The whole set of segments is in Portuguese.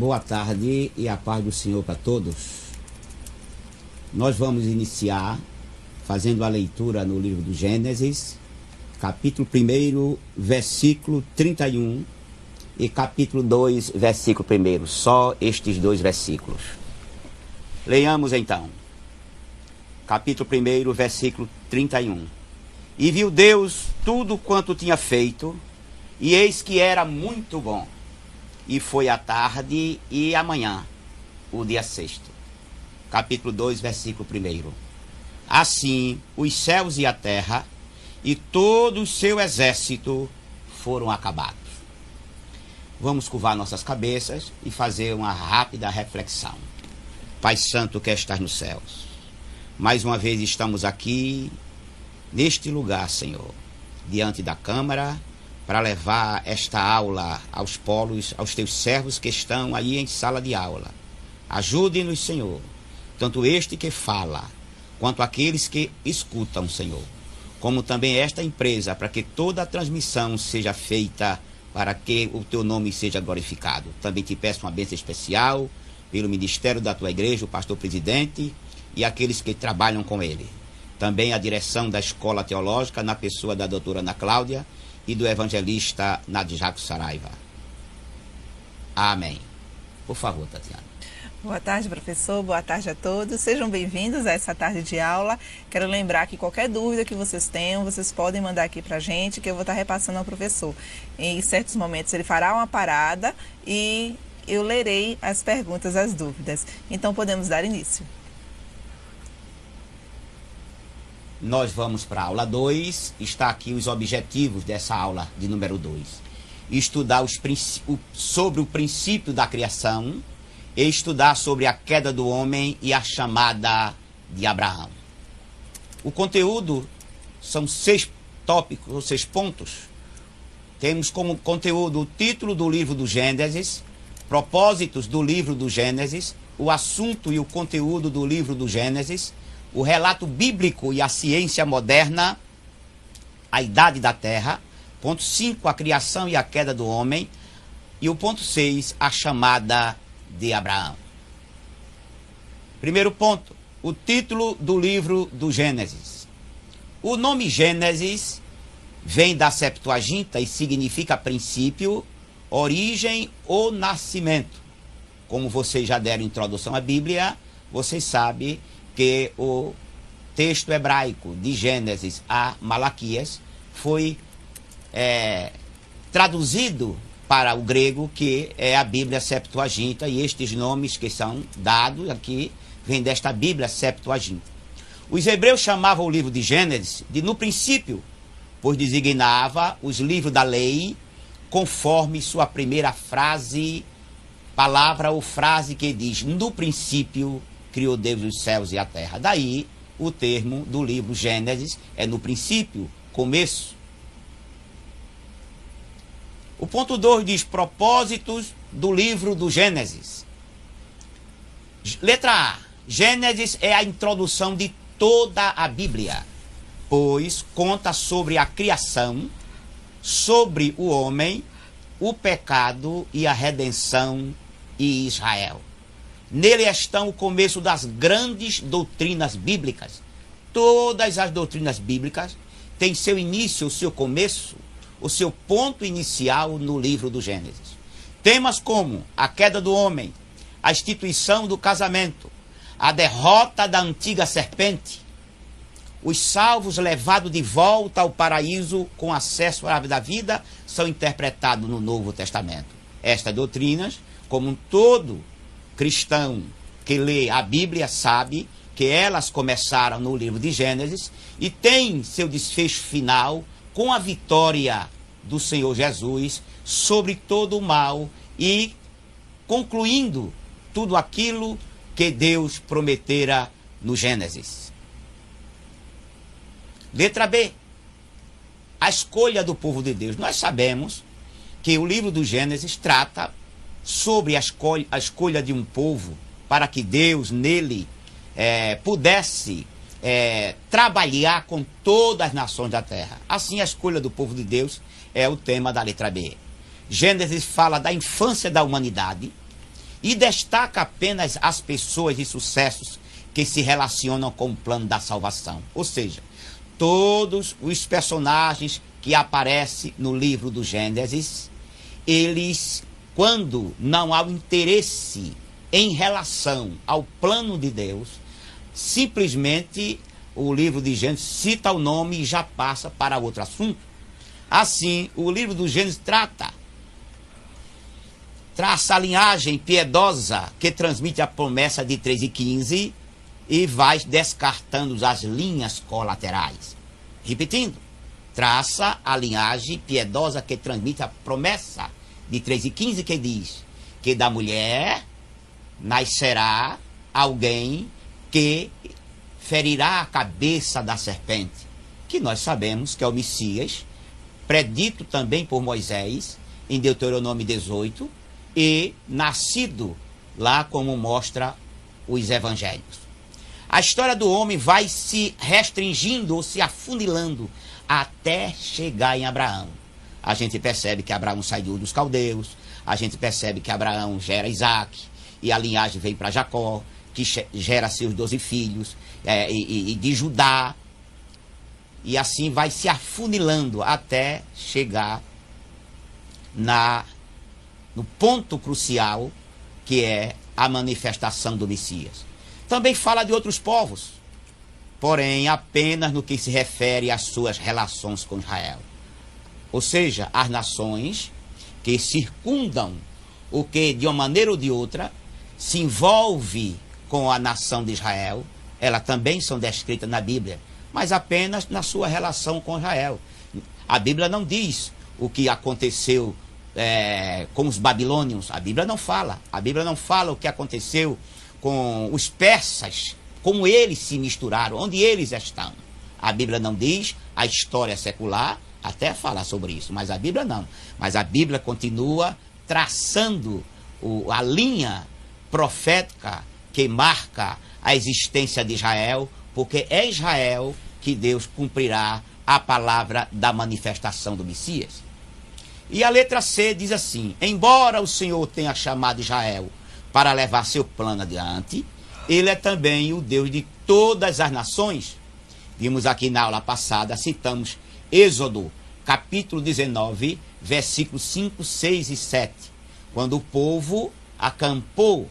Boa tarde e a paz do Senhor para todos. Nós vamos iniciar fazendo a leitura no livro do Gênesis, capítulo 1, versículo 31 e capítulo 2, versículo 1. Só estes dois versículos. Leiamos então. Capítulo 1, versículo 31. E viu Deus tudo quanto tinha feito, e eis que era muito bom. E foi a tarde e a manhã, o dia sexto. Capítulo 2, versículo 1. Assim, os céus e a terra e todo o seu exército foram acabados. Vamos curvar nossas cabeças e fazer uma rápida reflexão. Pai Santo que estás nos céus, mais uma vez estamos aqui, neste lugar, Senhor, diante da Câmara, para levar esta aula aos polos, aos teus servos que estão aí em sala de aula. Ajude-nos, Senhor, tanto este que fala, quanto aqueles que escutam, Senhor, como também esta empresa, para que toda a transmissão seja feita, para que o teu nome seja glorificado. Também te peço uma bênção especial pelo ministério da tua igreja, o pastor presidente e aqueles que trabalham com ele. Também a direção da escola teológica, na pessoa da doutora Ana Cláudia, e do evangelista Nadjaco Saraiva. Amém. Por favor, Tatiana. Boa tarde, professor. Boa tarde a todos. Sejam bem-vindos a essa tarde de aula. Quero lembrar que qualquer dúvida que vocês tenham, vocês podem mandar aqui para a gente, que eu vou estar repassando ao professor. Em certos momentos ele fará uma parada e eu lerei as perguntas, as dúvidas. Então podemos dar início. Nós vamos para a aula 2, está aqui os objetivos dessa aula de número 2. Estudar sobre o princípio da criação e estudar sobre a queda do homem e a chamada de Abraão. O conteúdo são 6 tópicos, ou 6 pontos. Temos como conteúdo o título do livro do Gênesis, propósitos do livro do Gênesis, o assunto e o conteúdo do livro do Gênesis, o relato bíblico e a ciência moderna, a idade da terra. Ponto 5, a criação e a queda do homem. E o ponto 6, a chamada de Abraão. Primeiro ponto, o título do livro do Gênesis. O nome Gênesis vem da Septuaginta e significa princípio, origem ou nascimento. Como vocês já deram introdução à Bíblia, vocês sabem que o texto hebraico de Gênesis a Malaquias foi traduzido para o grego, que é a Bíblia Septuaginta, e estes nomes que são dados aqui vêm desta Bíblia Septuaginta. Os hebreus chamavam o livro de Gênesis de no princípio, pois designava os livros da lei conforme sua primeira frase, palavra ou frase que diz: no princípio criou Deus os céus e a terra. Daí o termo do livro Gênesis é no princípio, começo. O ponto 2 diz propósitos do livro do Gênesis. Letra A. Gênesis é a introdução de toda a Bíblia, pois conta sobre a criação, sobre o homem, o pecado e a redenção e Israel. Nele estão o começo das grandes doutrinas bíblicas. Todas as doutrinas bíblicas têm seu início, o seu começo, o seu ponto inicial no livro do Gênesis. Temas como a queda do homem, a instituição do casamento, a derrota da antiga serpente, os salvos levados de volta ao paraíso com acesso à árvore da vida, são interpretados no Novo Testamento. Estas doutrinas, como todo cristão que lê a Bíblia sabe que elas começaram no livro de Gênesis e têm seu desfecho final com a vitória do Senhor Jesus sobre todo o mal e concluindo tudo aquilo que Deus prometera no Gênesis. Letra B. A escolha do povo de Deus. Nós sabemos que o livro do Gênesis trata sobre a escolha de um povo para que Deus nele pudesse trabalhar com todas as nações da terra. Assim, a escolha do povo de Deus é o tema da letra B. Gênesis fala da infância da humanidade, e destaca apenas as pessoas e sucessos que se relacionam com o plano da salvação. Ou seja, todos os personagens que aparecem no livro do Gênesis, eles, quando não há o interesse em relação ao plano de Deus, simplesmente o livro de Gênesis cita o nome e já passa para outro assunto. Assim, o livro do Gênesis traça a linhagem piedosa que transmite a promessa de 3:15 e vai descartando as linhas colaterais. Repetindo, traça a linhagem piedosa que transmite a promessa de 3:15, que diz que da mulher nascerá alguém que ferirá a cabeça da serpente, que nós sabemos que é o Messias, predito também por Moisés em Deuteronômio 18 e nascido lá como mostra os evangelhos. A história do homem vai se restringindo ou se afunilando até chegar em Abraão. A gente percebe que Abraão saiu dos caldeus, a gente percebe que Abraão gera Isaac, e a linhagem vem para Jacó, que gera seus 12 filhos, e de Judá, e assim vai se afunilando até chegar no ponto crucial, que é a manifestação do Messias. Também fala de outros povos, porém apenas no que se refere às suas relações com Israel. Ou seja, as nações que circundam o que, de uma maneira ou de outra, se envolve com a nação de Israel, elas também são descritas na Bíblia, mas apenas na sua relação com Israel. A Bíblia não diz o que aconteceu com os babilônios. A Bíblia não fala. A Bíblia não fala o que aconteceu com os persas, como eles se misturaram, onde eles estão. A Bíblia não diz, a história secular até fala sobre isso, mas a Bíblia não. Mas a Bíblia continua traçando a linha profética que marca a existência de Israel, porque é Israel que Deus cumprirá a palavra da manifestação do Messias. E a letra C diz assim: embora o Senhor tenha chamado Israel para levar seu plano adiante, ele é também o Deus de todas as nações. Vimos aqui na aula passada, citamos Êxodo, capítulo 19, versículos 5, 6 e 7, quando o povo acampou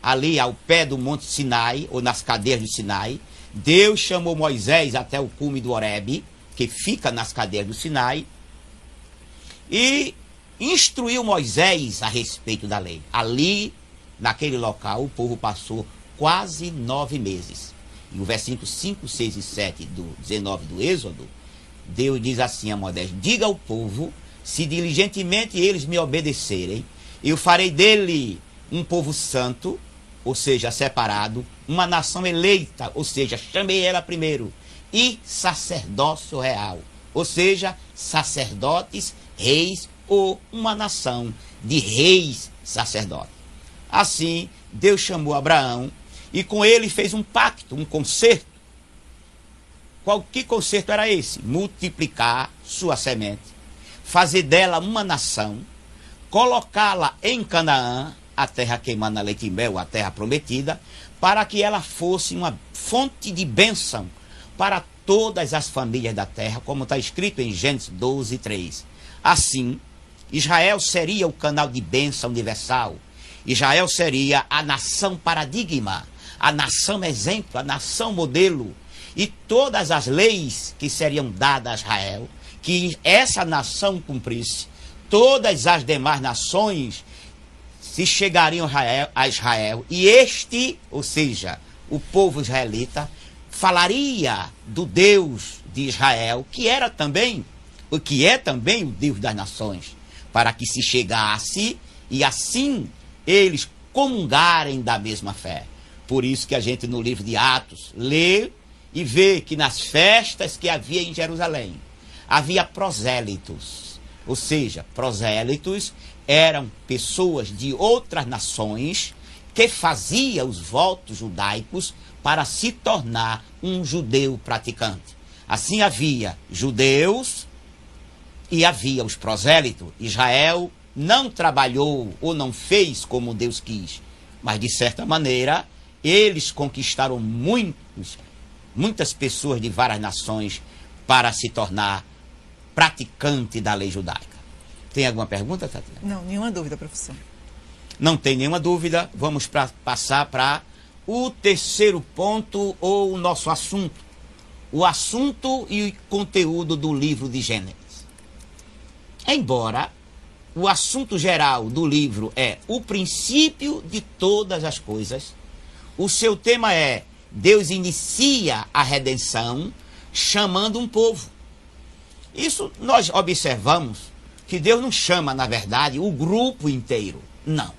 ali ao pé do Monte Sinai, ou nas cadeias do Sinai. Deus chamou Moisés até o cume do Horebe, que fica nas cadeias do Sinai, e instruiu Moisés a respeito da lei. Ali, naquele local, o povo passou quase 9 meses. E o versículo 5, 6 e 7 do 19 do Êxodo, Deus diz assim a Moisés: diga ao povo, se diligentemente eles me obedecerem, eu farei dele um povo santo, ou seja, separado, uma nação eleita, ou seja, chamei ela primeiro, e sacerdócio real, ou seja, sacerdotes, reis, ou uma nação de reis sacerdotes. Assim, Deus chamou Abraão e com ele fez um pacto, um concerto. Que concerto era esse? Multiplicar sua semente, fazer dela uma nação, colocá-la em Canaã, a terra que emana leite e mel, a terra prometida, para que ela fosse uma fonte de bênção para todas as famílias da terra, como está escrito em Gênesis 12, 3. Assim, Israel seria o canal de bênção universal. Israel seria a nação paradigma, a nação exemplo, a nação modelo. E todas as leis que seriam dadas a Israel, que essa nação cumprisse, todas as demais nações se chegariam a Israel, e este, ou seja, o povo israelita, falaria do Deus de Israel, que era também, o que é também o Deus das nações, para que se chegasse e assim eles comungarem da mesma fé. Por isso que a gente no livro de Atos lê e vê que nas festas que havia em Jerusalém, havia prosélitos, ou seja, prosélitos eram pessoas de outras nações que faziam os votos judaicos para se tornar um judeu praticante. Assim havia judeus e havia os prosélitos. Israel não trabalhou ou não fez como Deus quis. mas de certa maneira eles conquistaram muitas pessoas de várias nações para se tornar praticante da lei judaica. Tem alguma pergunta, Tatiana? Não, nenhuma dúvida, professor. Não tem nenhuma dúvida. Vamos passar para o terceiro ponto, ou o nosso assunto. O assunto e o conteúdo do livro de Gênesis. Embora o assunto geral do livro é o princípio de todas as coisas, o seu tema é: Deus inicia a redenção chamando um povo. Isso nós observamos que Deus não chama, na verdade, o grupo inteiro. Não.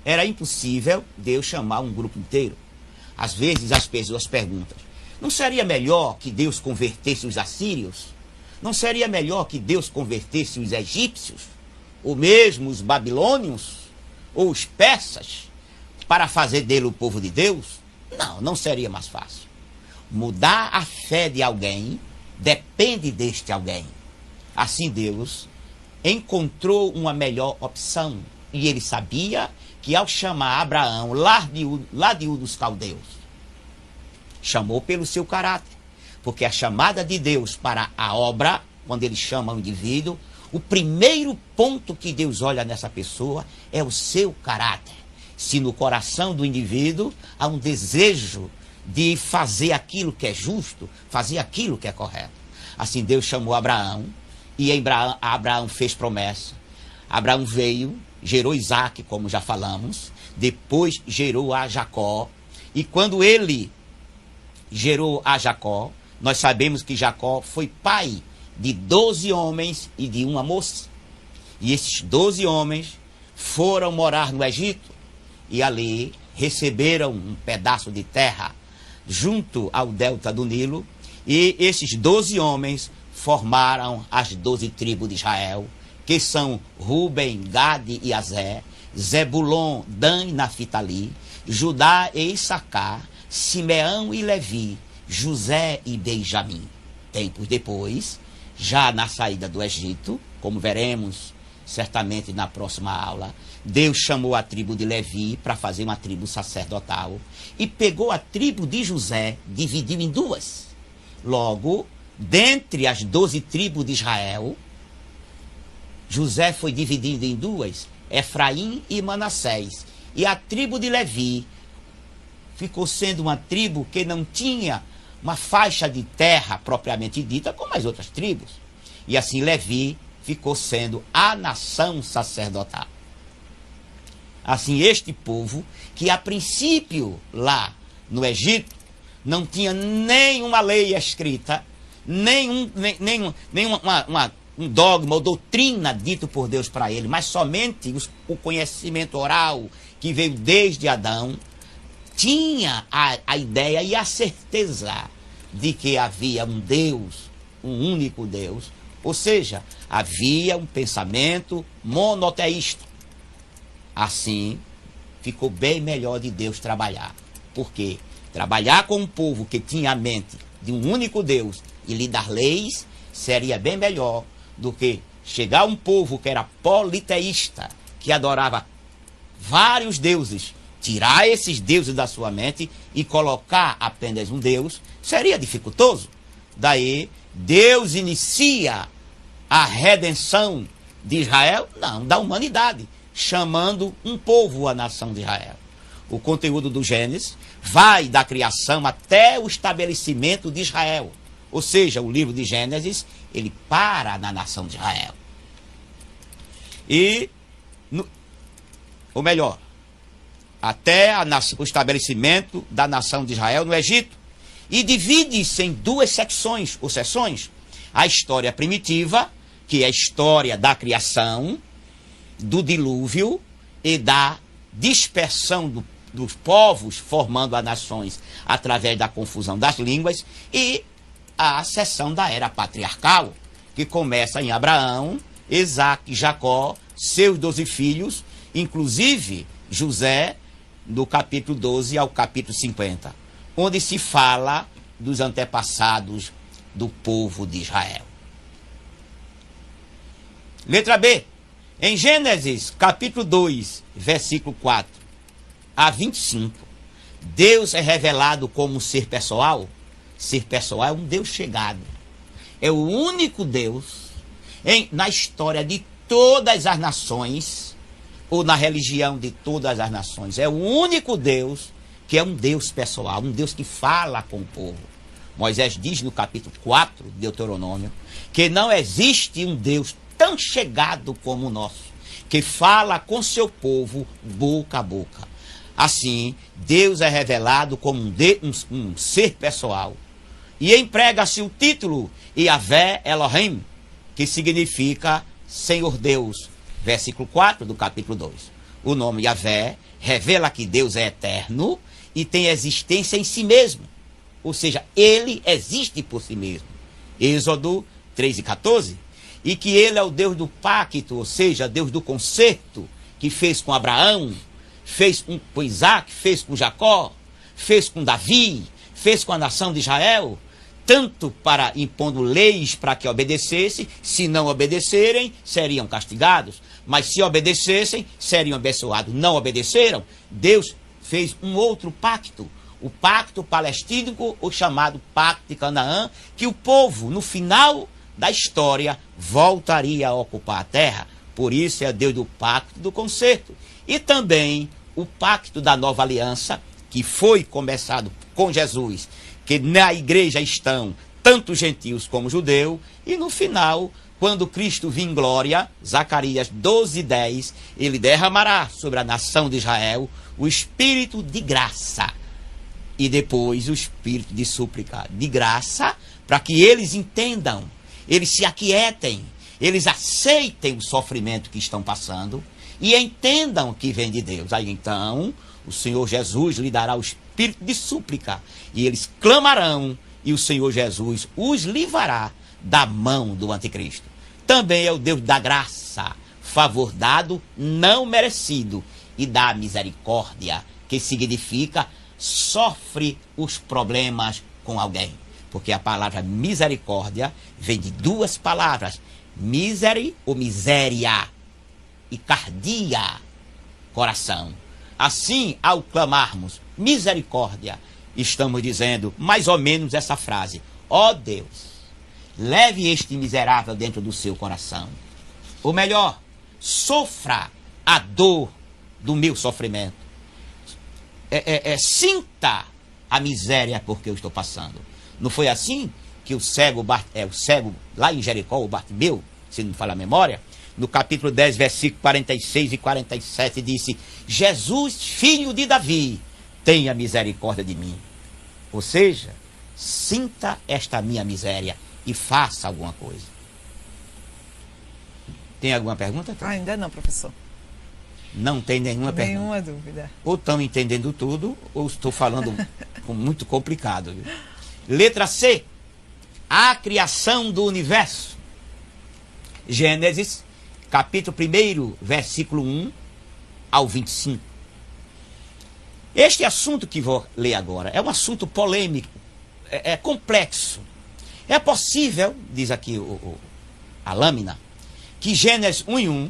Era impossível Deus chamar um grupo inteiro. Às vezes as pessoas perguntam: não seria melhor que Deus convertesse os assírios? Não seria melhor que Deus convertesse os egípcios? Ou mesmo os babilônios? Ou os persas? Para fazer dele o povo de Deus? Não, não seria mais fácil. Mudar a fé de alguém depende deste alguém. Assim Deus encontrou uma melhor opção. E ele sabia que ao chamar Abraão lá de Ur dos Caldeus, chamou pelo seu caráter. Porque a chamada de Deus para a obra, quando ele chama o indivíduo, o primeiro ponto que Deus olha nessa pessoa é o seu caráter. Se no coração do indivíduo há um desejo de fazer aquilo que é justo, fazer aquilo que é correto. Assim Deus chamou Abraão, e Abraão fez promessa. Abraão veio, gerou Isaac, como já falamos, depois gerou a Jacó, e quando ele gerou a Jacó, nós sabemos que Jacó foi pai de 12 homens e de uma moça. E esses 12 homens foram morar no Egito, e ali receberam um pedaço de terra junto ao delta do Nilo, e esses 12 homens formaram as 12 tribos de Israel, que são Ruben, Gade e Aser, Zebulon, Dan e Naphtali, Judá e Issacar, Simeão e Levi, José e Benjamim. Tempos depois, já na saída do Egito, como veremos certamente na próxima aula, Deus chamou a tribo de Levi para fazer uma tribo sacerdotal e pegou a tribo de José, dividiu em duas. Logo, dentre as 12 tribos de Israel, José foi dividido em duas, Efraim e Manassés. E a tribo de Levi ficou sendo uma tribo que não tinha uma faixa de terra propriamente dita como as outras tribos. E assim Levi ficou sendo a nação sacerdotal. Assim, este povo, que a princípio lá no Egito não tinha nenhuma lei escrita, nenhum dogma ou doutrina dito por Deus para ele, mas somente o conhecimento oral que veio desde Adão, tinha a ideia e a certeza de que havia um Deus, um único Deus, ou seja, havia um pensamento monoteísta. Assim, ficou bem melhor de Deus trabalhar. Por quê? Trabalhar com um povo que tinha a mente de um único Deus e lhe dar leis seria bem melhor do que chegar um povo que era politeísta, que adorava vários deuses, tirar esses deuses da sua mente e colocar apenas um Deus, seria dificultoso. Daí, Deus inicia a redenção de Israel, não, da humanidade, chamando um povo, a nação de Israel. O conteúdo do Gênesis vai da criação até o estabelecimento de Israel. Ou seja, o livro de Gênesis, ele para na nação de Israel. Ou melhor, até o estabelecimento da nação de Israel no Egito. E divide-se em duas secções, ou seções. A história primitiva, que é a história da criação, do dilúvio e da dispersão dos povos, formando as nações através da confusão das línguas, e a seção da era patriarcal, que começa em Abraão, Isaac, Jacó, seus 12 filhos, inclusive José, do capítulo 12 ao capítulo 50, onde se fala dos antepassados do povo de Israel. Letra B. Em Gênesis, capítulo 2, versículo 4. a 25, Deus é revelado como um ser pessoal. Ser pessoal é um Deus chegado. É o único Deus na história de todas as nações, ou na religião de todas as nações. É o único Deus que é um Deus pessoal, um Deus que fala com o povo. Moisés diz no capítulo 4 de Deuteronômio que não existe um Deus tão chegado como o nosso, que fala com seu povo boca a boca. Assim, Deus é revelado como um ser pessoal. E emprega-se o título Yahvé Elohim, que significa Senhor Deus. Versículo 4 do capítulo 2. O nome Yahvé revela que Deus é eterno e tem existência em si mesmo. Ou seja, ele existe por si mesmo. Êxodo 3 e 14. E que ele é o Deus do pacto, ou seja, Deus do concerto, que fez com Abraão, fez com Isaac, fez com Jacó, fez com Davi, fez com a nação de Israel, tanto para impondo leis para que obedecessem, se não obedecerem, seriam castigados, mas se obedecessem, seriam abençoados. Não obedeceram, Deus fez um outro pacto, o pacto palestínico, o chamado Pacto de Canaã, que o povo, no final da história, voltaria a ocupar a terra. Por isso é Deus do pacto do concerto. E também o pacto da nova aliança, que foi começado com Jesus, que na igreja estão tanto gentios como judeus, e no final, quando Cristo vir em glória, Zacarias 12:10, ele derramará sobre a nação de Israel o espírito de graça, e depois o espírito de súplica, de graça, para que eles entendam, eles se aquietem, eles aceitem o sofrimento que estão passando e entendam que vem de Deus. Aí então o Senhor Jesus lhe dará o espírito de súplica e eles clamarão e o Senhor Jesus os livrará da mão do anticristo. Também é o Deus da graça, favor dado, não merecido, e da misericórdia, que significa sofre os problemas com alguém. Porque a palavra misericórdia vem de duas palavras, miseri ou miséria, e cardia, coração. Assim, ao clamarmos misericórdia, estamos dizendo mais ou menos essa frase: ó Deus, leve este miserável dentro do seu coração. Ou melhor, sofra a dor do meu sofrimento. Sinta a miséria porque eu estou passando. Não foi assim que o cego lá em Jericó, o Bartimeu, se não me falha a memória, no capítulo 10, versículo 46 e 47, disse: Jesus, filho de Davi, tenha misericórdia de mim. Ou seja, sinta esta minha miséria e faça alguma coisa. Tem alguma pergunta? Ainda não, professor. Não tem nenhuma pergunta? Nenhuma dúvida. Ou estão entendendo tudo, ou estou falando muito complicado. Viu? Letra C. A criação do universo. Gênesis, capítulo 1, versículo 1 ao 25. Este assunto que vou ler agora é um assunto polêmico, é complexo. É possível, diz aqui a lâmina, que Gênesis 1:1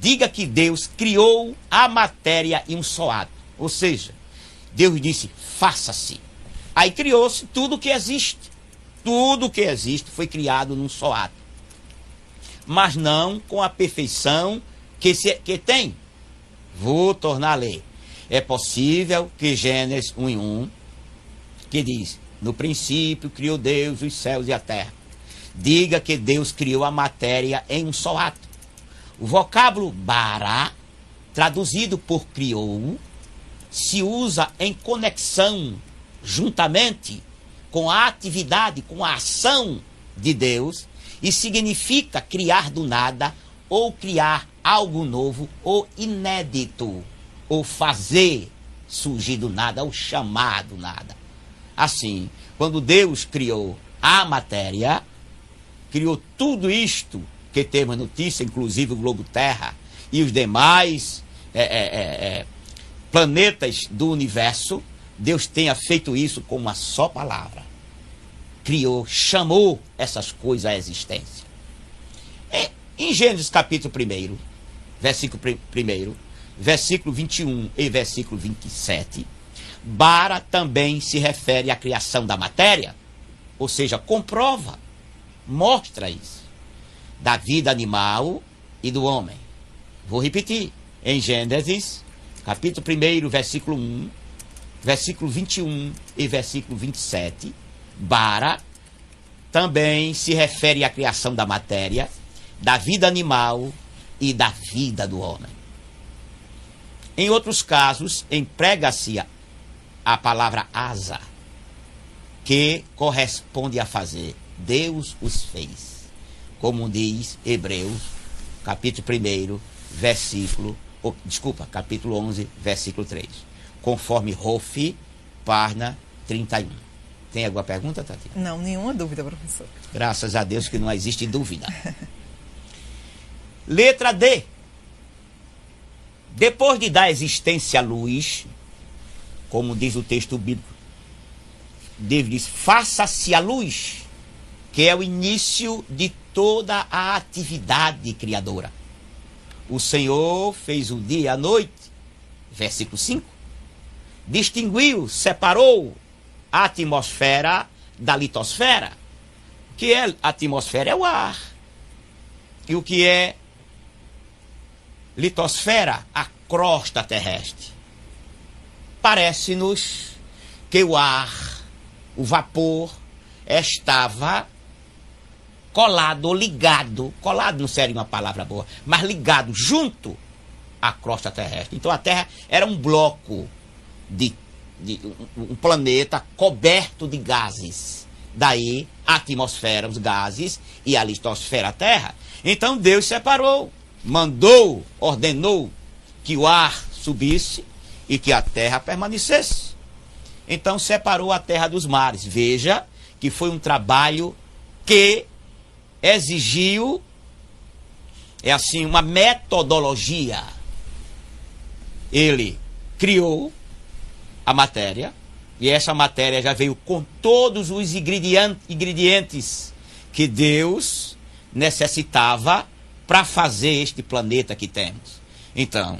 diga que Deus criou a matéria em um só ato. Ou seja, Deus disse, faça-se. Aí criou-se tudo que existe. Tudo que existe foi criado num só ato. Mas não com a perfeição que tem. Vou tornar a ler. É possível que Gênesis 1:1, que diz, no princípio criou Deus os céus e a terra, diga que Deus criou a matéria em um só ato. O vocábulo bara, traduzido por criou, se usa em conexão juntamente com a atividade, com a ação de Deus, e significa criar do nada, ou criar algo novo, ou inédito, ou fazer surgir do nada, ou chamar do nada. Assim, quando Deus criou a matéria, criou tudo isto que temos notícia, inclusive o globo Terra e os demais planetas do universo, Deus tenha feito isso com uma só palavra. Criou, chamou essas coisas à existência. Em Gênesis capítulo 1, versículo 1, versículo 21 e versículo 27, bara também se refere à criação da matéria, ou seja, comprova, mostra isso, da vida animal e do homem. Vou repetir, em Gênesis, capítulo 1, versículo 1, versículo 21 e versículo 27, bara também se refere à criação da matéria, da vida animal e da vida do homem. Em outros casos, emprega-se a palavra asa, que corresponde a fazer. Deus os fez, como diz Hebreus, capítulo 1, capítulo 11, versículo 3, conforme Rofi, página 31. Tem alguma pergunta, Tati? Não, nenhuma dúvida, professor. Graças a Deus que não existe dúvida. Letra D. Depois de dar existência à luz, como diz o texto bíblico, Deus diz, faça-se a luz, que é o início de toda a atividade criadora. O Senhor fez o dia e a noite, versículo 5, distinguiu, separou a atmosfera da litosfera. O que é a atmosfera? É o ar. E o que é litosfera? A crosta terrestre. Parece-nos que o ar, o vapor, estava colado ou ligado, colado não seria uma palavra boa, mas ligado junto à crosta terrestre. Então a Terra era um bloco de um planeta coberto de gases. Daí a atmosfera, os gases, e a litosfera, a Terra. Então Deus separou, mandou, ordenou que o ar subisse e que a Terra permanecesse. Então separou a Terra dos mares. Veja que foi um trabalho que exigiu, uma metodologia. Ele criou a matéria, e essa matéria já veio com todos os ingredientes que Deus necessitava para fazer este planeta que temos. Então,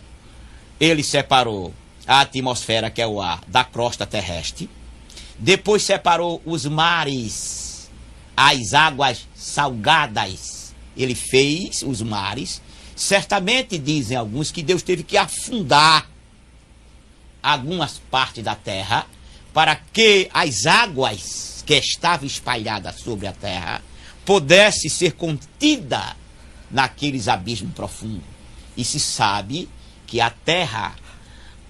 ele separou a atmosfera, que é o ar, da crosta terrestre. Depois separou os mares, as águas salgadas. Ele fez os mares. Certamente dizem alguns que Deus teve que afundar algumas partes da terra para que as águas que estavam espalhadas sobre a terra pudessem ser contidas naqueles abismos profundos. E se sabe que a terra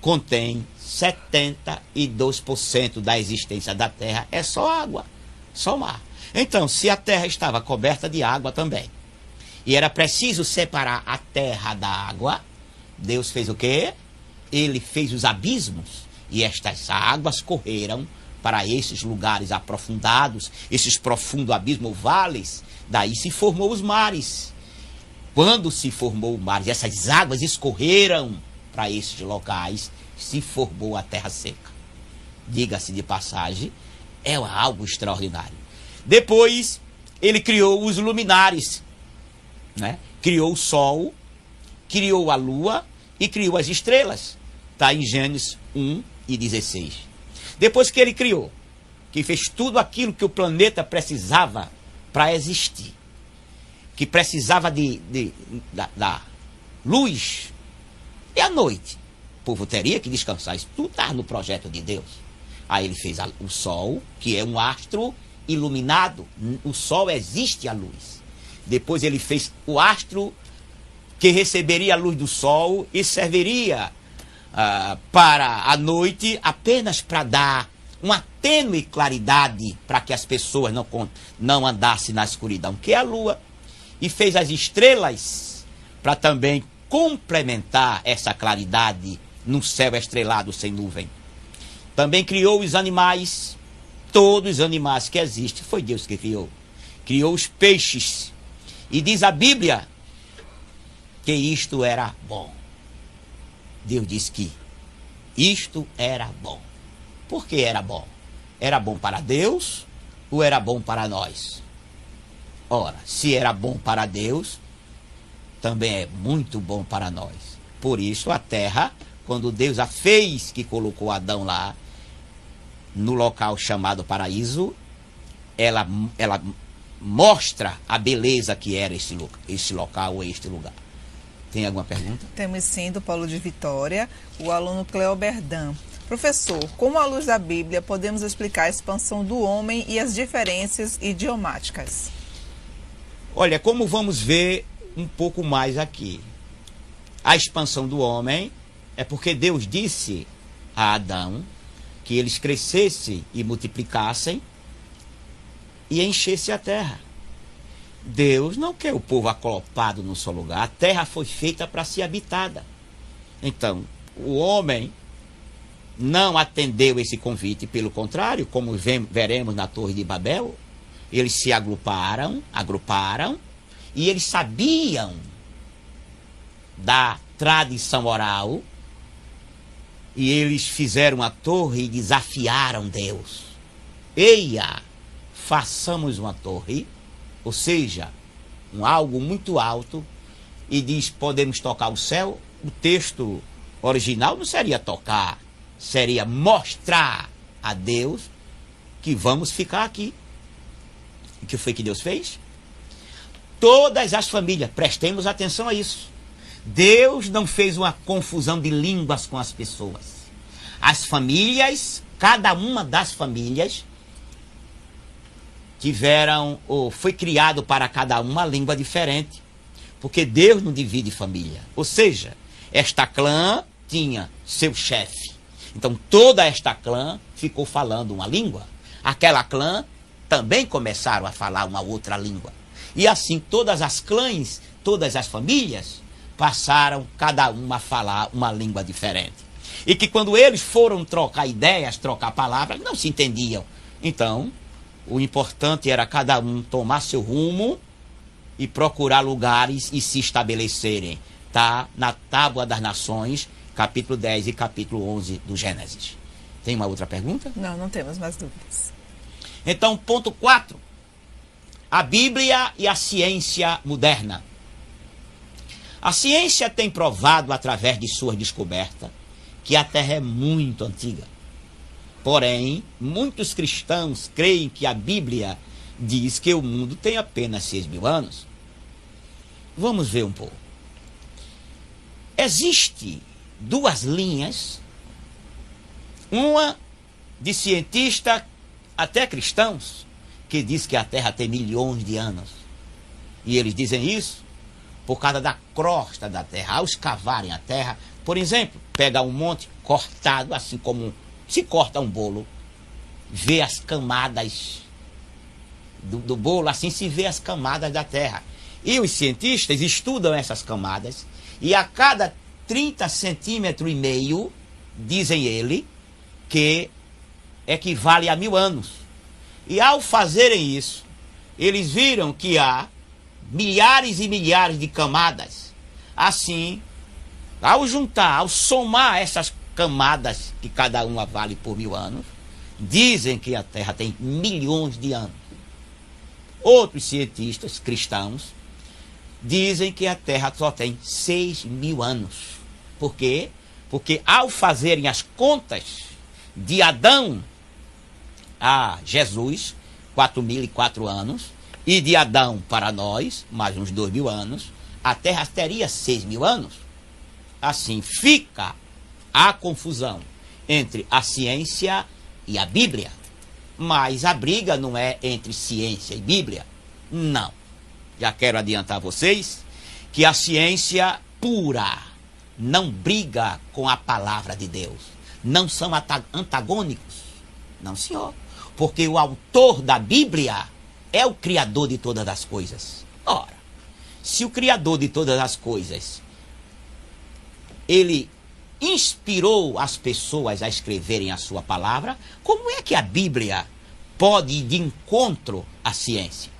contém 72% da existência da terra é só água, só mar. Então, se a terra estava coberta de água também, e era preciso separar a terra da água, Deus fez o quê? Ele fez os abismos, e estas águas correram para esses lugares aprofundados, esses profundos abismos, vales. Daí se formou os mares. Quando se formou o mar, essas águas escorreram para esses locais, se formou a terra seca. Diga-se de passagem, é algo extraordinário. Depois, ele criou os luminares, né? Criou o sol, criou a lua e criou as estrelas. Está em Gênesis 1:16. Depois que ele criou, que fez tudo aquilo que o planeta precisava para existir, que precisava da luz, e à noite o povo teria que descansar. Isso tudo está no projeto de Deus. Aí ele fez o sol, que é um astro iluminado. O sol existe a luz. Depois ele fez o astro que receberia a luz do sol e serviria para a noite, apenas para dar uma tênue claridade para que as pessoas não andassem na escuridão, que é a lua. E fez as estrelas para também complementar essa claridade no céu estrelado sem nuvem. Também criou os animais, todos os animais que existem, foi Deus que criou. Criou os peixes. E diz a Bíblia que isto era bom. Deus disse que isto era bom. Por que era bom? Era bom para Deus ou era bom para nós? Ora, se era bom para Deus, também é muito bom para nós. Por isso a terra, quando Deus a fez, que colocou Adão lá, no local chamado paraíso, ela mostra a beleza que era esse local ou este lugar. Tem alguma pergunta? Temos sim, do Paulo de Vitória, o aluno Cleoberdan. Professor, como à luz da Bíblia podemos explicar a expansão do homem e as diferenças idiomáticas? Olha, como vamos ver um pouco mais aqui. A expansão do homem é porque Deus disse a Adão que eles crescessem e multiplicassem e enchessem a terra. Deus não quer o povo aclopado num só lugar. A terra foi feita para ser habitada. Então, o homem não atendeu esse convite, pelo contrário, como veremos na Torre de Babel, eles se agruparam, e eles sabiam da tradição oral, e eles fizeram a torre e desafiaram Deus. Eia, façamos uma torre, ou seja, algo muito alto, e diz, podemos tocar o céu. O texto original não seria tocar, seria mostrar a Deus que vamos ficar aqui. O que foi que Deus fez? Todas as famílias, prestemos atenção a isso. Deus não fez uma confusão de línguas com as pessoas. As famílias, cada uma das famílias, tiveram, ou foi criado para cada uma língua diferente. Porque Deus não divide família. Ou seja, esta clã tinha seu chefe. Então toda esta clã ficou falando uma língua. Aquela clã também começaram a falar uma outra língua. E assim todas as clãs, todas as famílias passaram cada uma a falar uma língua diferente. E que quando eles foram trocar ideias, trocar palavras, não se entendiam. Então, o importante era cada um tomar seu rumo e procurar lugares e se estabelecerem. Está na Tábua das Nações, capítulo 10 e capítulo 11 do Gênesis. Tem uma outra pergunta? Não, não temos mais dúvidas. Então, ponto 4. A Bíblia e a ciência moderna. A ciência tem provado, através de sua descoberta, que a Terra é muito antiga. Porém, muitos cristãos creem que a Bíblia diz que o mundo tem apenas 6.000 anos. Vamos ver um pouco. Existem duas linhas, uma de cientistas, até cristãos, que diz que a Terra tem milhões de anos. E eles dizem isso por causa da crosta da Terra. Ao escavarem a Terra, por exemplo, pegar um monte cortado, assim como se corta um bolo, vê as camadas do bolo, assim se vê as camadas da Terra. E os cientistas estudam essas camadas, e a cada 30 centímetros e meio, dizem ele, que equivale a 1.000 anos. E ao fazerem isso, eles viram que há milhares e milhares de camadas. Assim, ao juntar, ao somar essas camadas, que cada uma vale por 1.000 anos, dizem que a Terra tem milhões de anos. Outros cientistas cristãos dizem que a Terra só tem 6.000 anos. Por quê? Porque ao fazerem as contas de Adão a Jesus, 4.004 anos, e de Adão para nós, mais uns 2.000 anos, a Terra teria 6.000 anos. Assim fica a confusão entre a ciência e a Bíblia. Mas a briga não é entre ciência e Bíblia. Não. Já quero adiantar a vocês que a ciência pura não briga com a palavra de Deus. Não são antagônicos. Não, senhor. Porque o autor da Bíblia é o Criador de todas as coisas. Ora, se o Criador de todas as coisas, ele inspirou as pessoas a escreverem a sua palavra, como é que a Bíblia pode ir de encontro à ciência?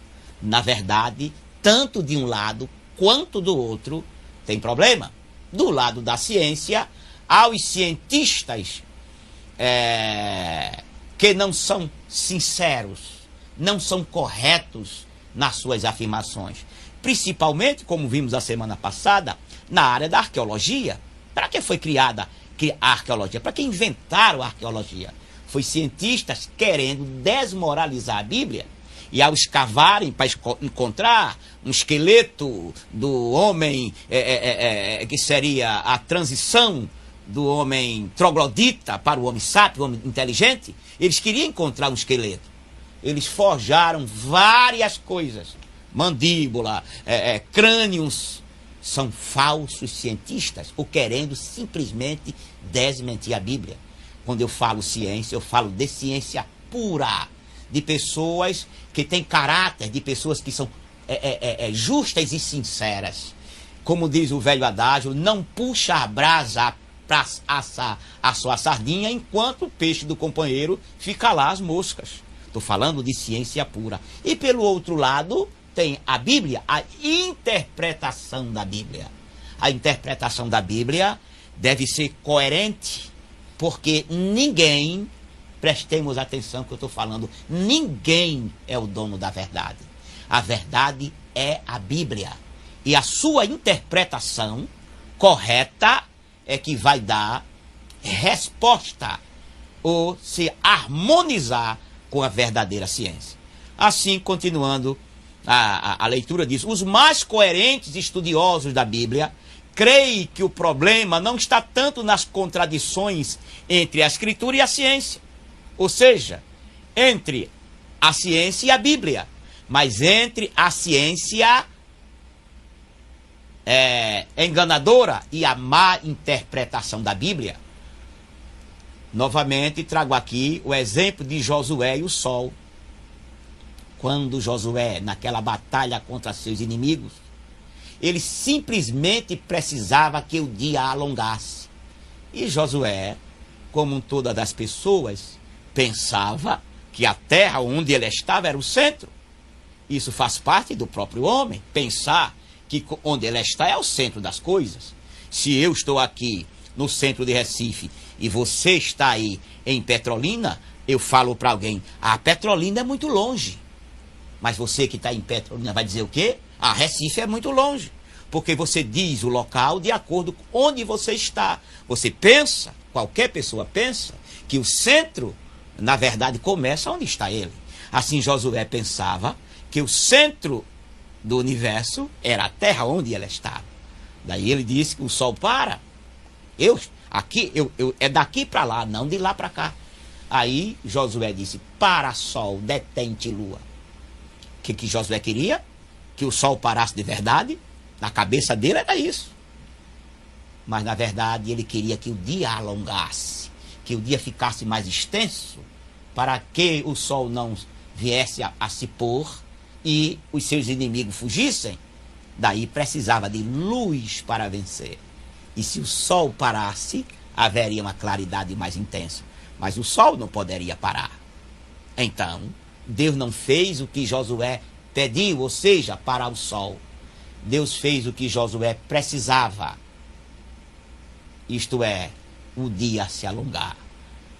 Na verdade, tanto de um lado quanto do outro tem problema. Do lado da ciência, há os cientistas que não são sinceros, não são corretos nas suas afirmações. Principalmente, como vimos a semana passada, na área da arqueologia. Para que foi criada a arqueologia? Para que inventaram a arqueologia? Foi cientistas querendo desmoralizar a Bíblia. E ao escavarem para encontrar um esqueleto do homem, que seria a transição do homem troglodita para o homem sábio, o homem inteligente, eles queriam encontrar um esqueleto. Eles forjaram várias coisas. Mandíbula, crânios. São falsos cientistas, ou querendo simplesmente desmentir a Bíblia. Quando eu falo ciência, eu falo de ciência pura. De pessoas que têm caráter, de pessoas que são justas e sinceras. Como diz o velho adágio, não puxa a brasa para assar a sua sardinha enquanto o peixe do companheiro fica lá as moscas. Estou falando de ciência pura. E pelo outro lado, tem a Bíblia, a interpretação da Bíblia. A interpretação da Bíblia deve ser coerente, porque ninguém, prestemos atenção que eu estou falando, ninguém é o dono da verdade. A verdade é a Bíblia. E a sua interpretação correta é que vai dar resposta ou se harmonizar com a verdadeira ciência. Assim, continuando, a leitura diz: os mais coerentes estudiosos da Bíblia creem que o problema não está tanto nas contradições entre a Escritura e a ciência, ou seja, entre a ciência e a Bíblia, mas entre a ciência enganadora e a má interpretação da Bíblia. Novamente trago aqui o exemplo de Josué e o sol. Quando Josué, naquela batalha contra seus inimigos, ele simplesmente precisava que o dia alongasse. E Josué, como todas as pessoas, pensava que a terra onde ele estava era o centro. Isso faz parte do próprio homem, pensar que onde ele está é o centro das coisas. Se eu estou aqui no centro de Recife e você está aí em Petrolina, eu falo para alguém: a Petrolina é muito longe. Mas você que está em Petrolina vai dizer o quê? Ah, Recife é muito longe. Porque você diz o local de acordo com onde você está. Você pensa, qualquer pessoa pensa, que o centro, na verdade, começa onde está ele. Assim Josué pensava que o centro do universo era a terra onde ele estava. Daí ele disse que o sol para. É daqui para lá, não de lá para cá. Aí Josué disse: para sol, detente lua. O que Josué queria? Que o sol parasse de verdade? Na cabeça dele era isso. Mas na verdade ele queria que o dia alongasse, que o dia ficasse mais extenso, para que o sol não viesse a se pôr e os seus inimigos fugissem. Daí precisava de luz para vencer. E se o sol parasse, haveria uma claridade mais intensa. Mas o sol não poderia parar. Então, Deus não fez o que Josué pediu, ou seja, parar o sol. Deus fez o que Josué precisava. Isto é, o dia se alongar.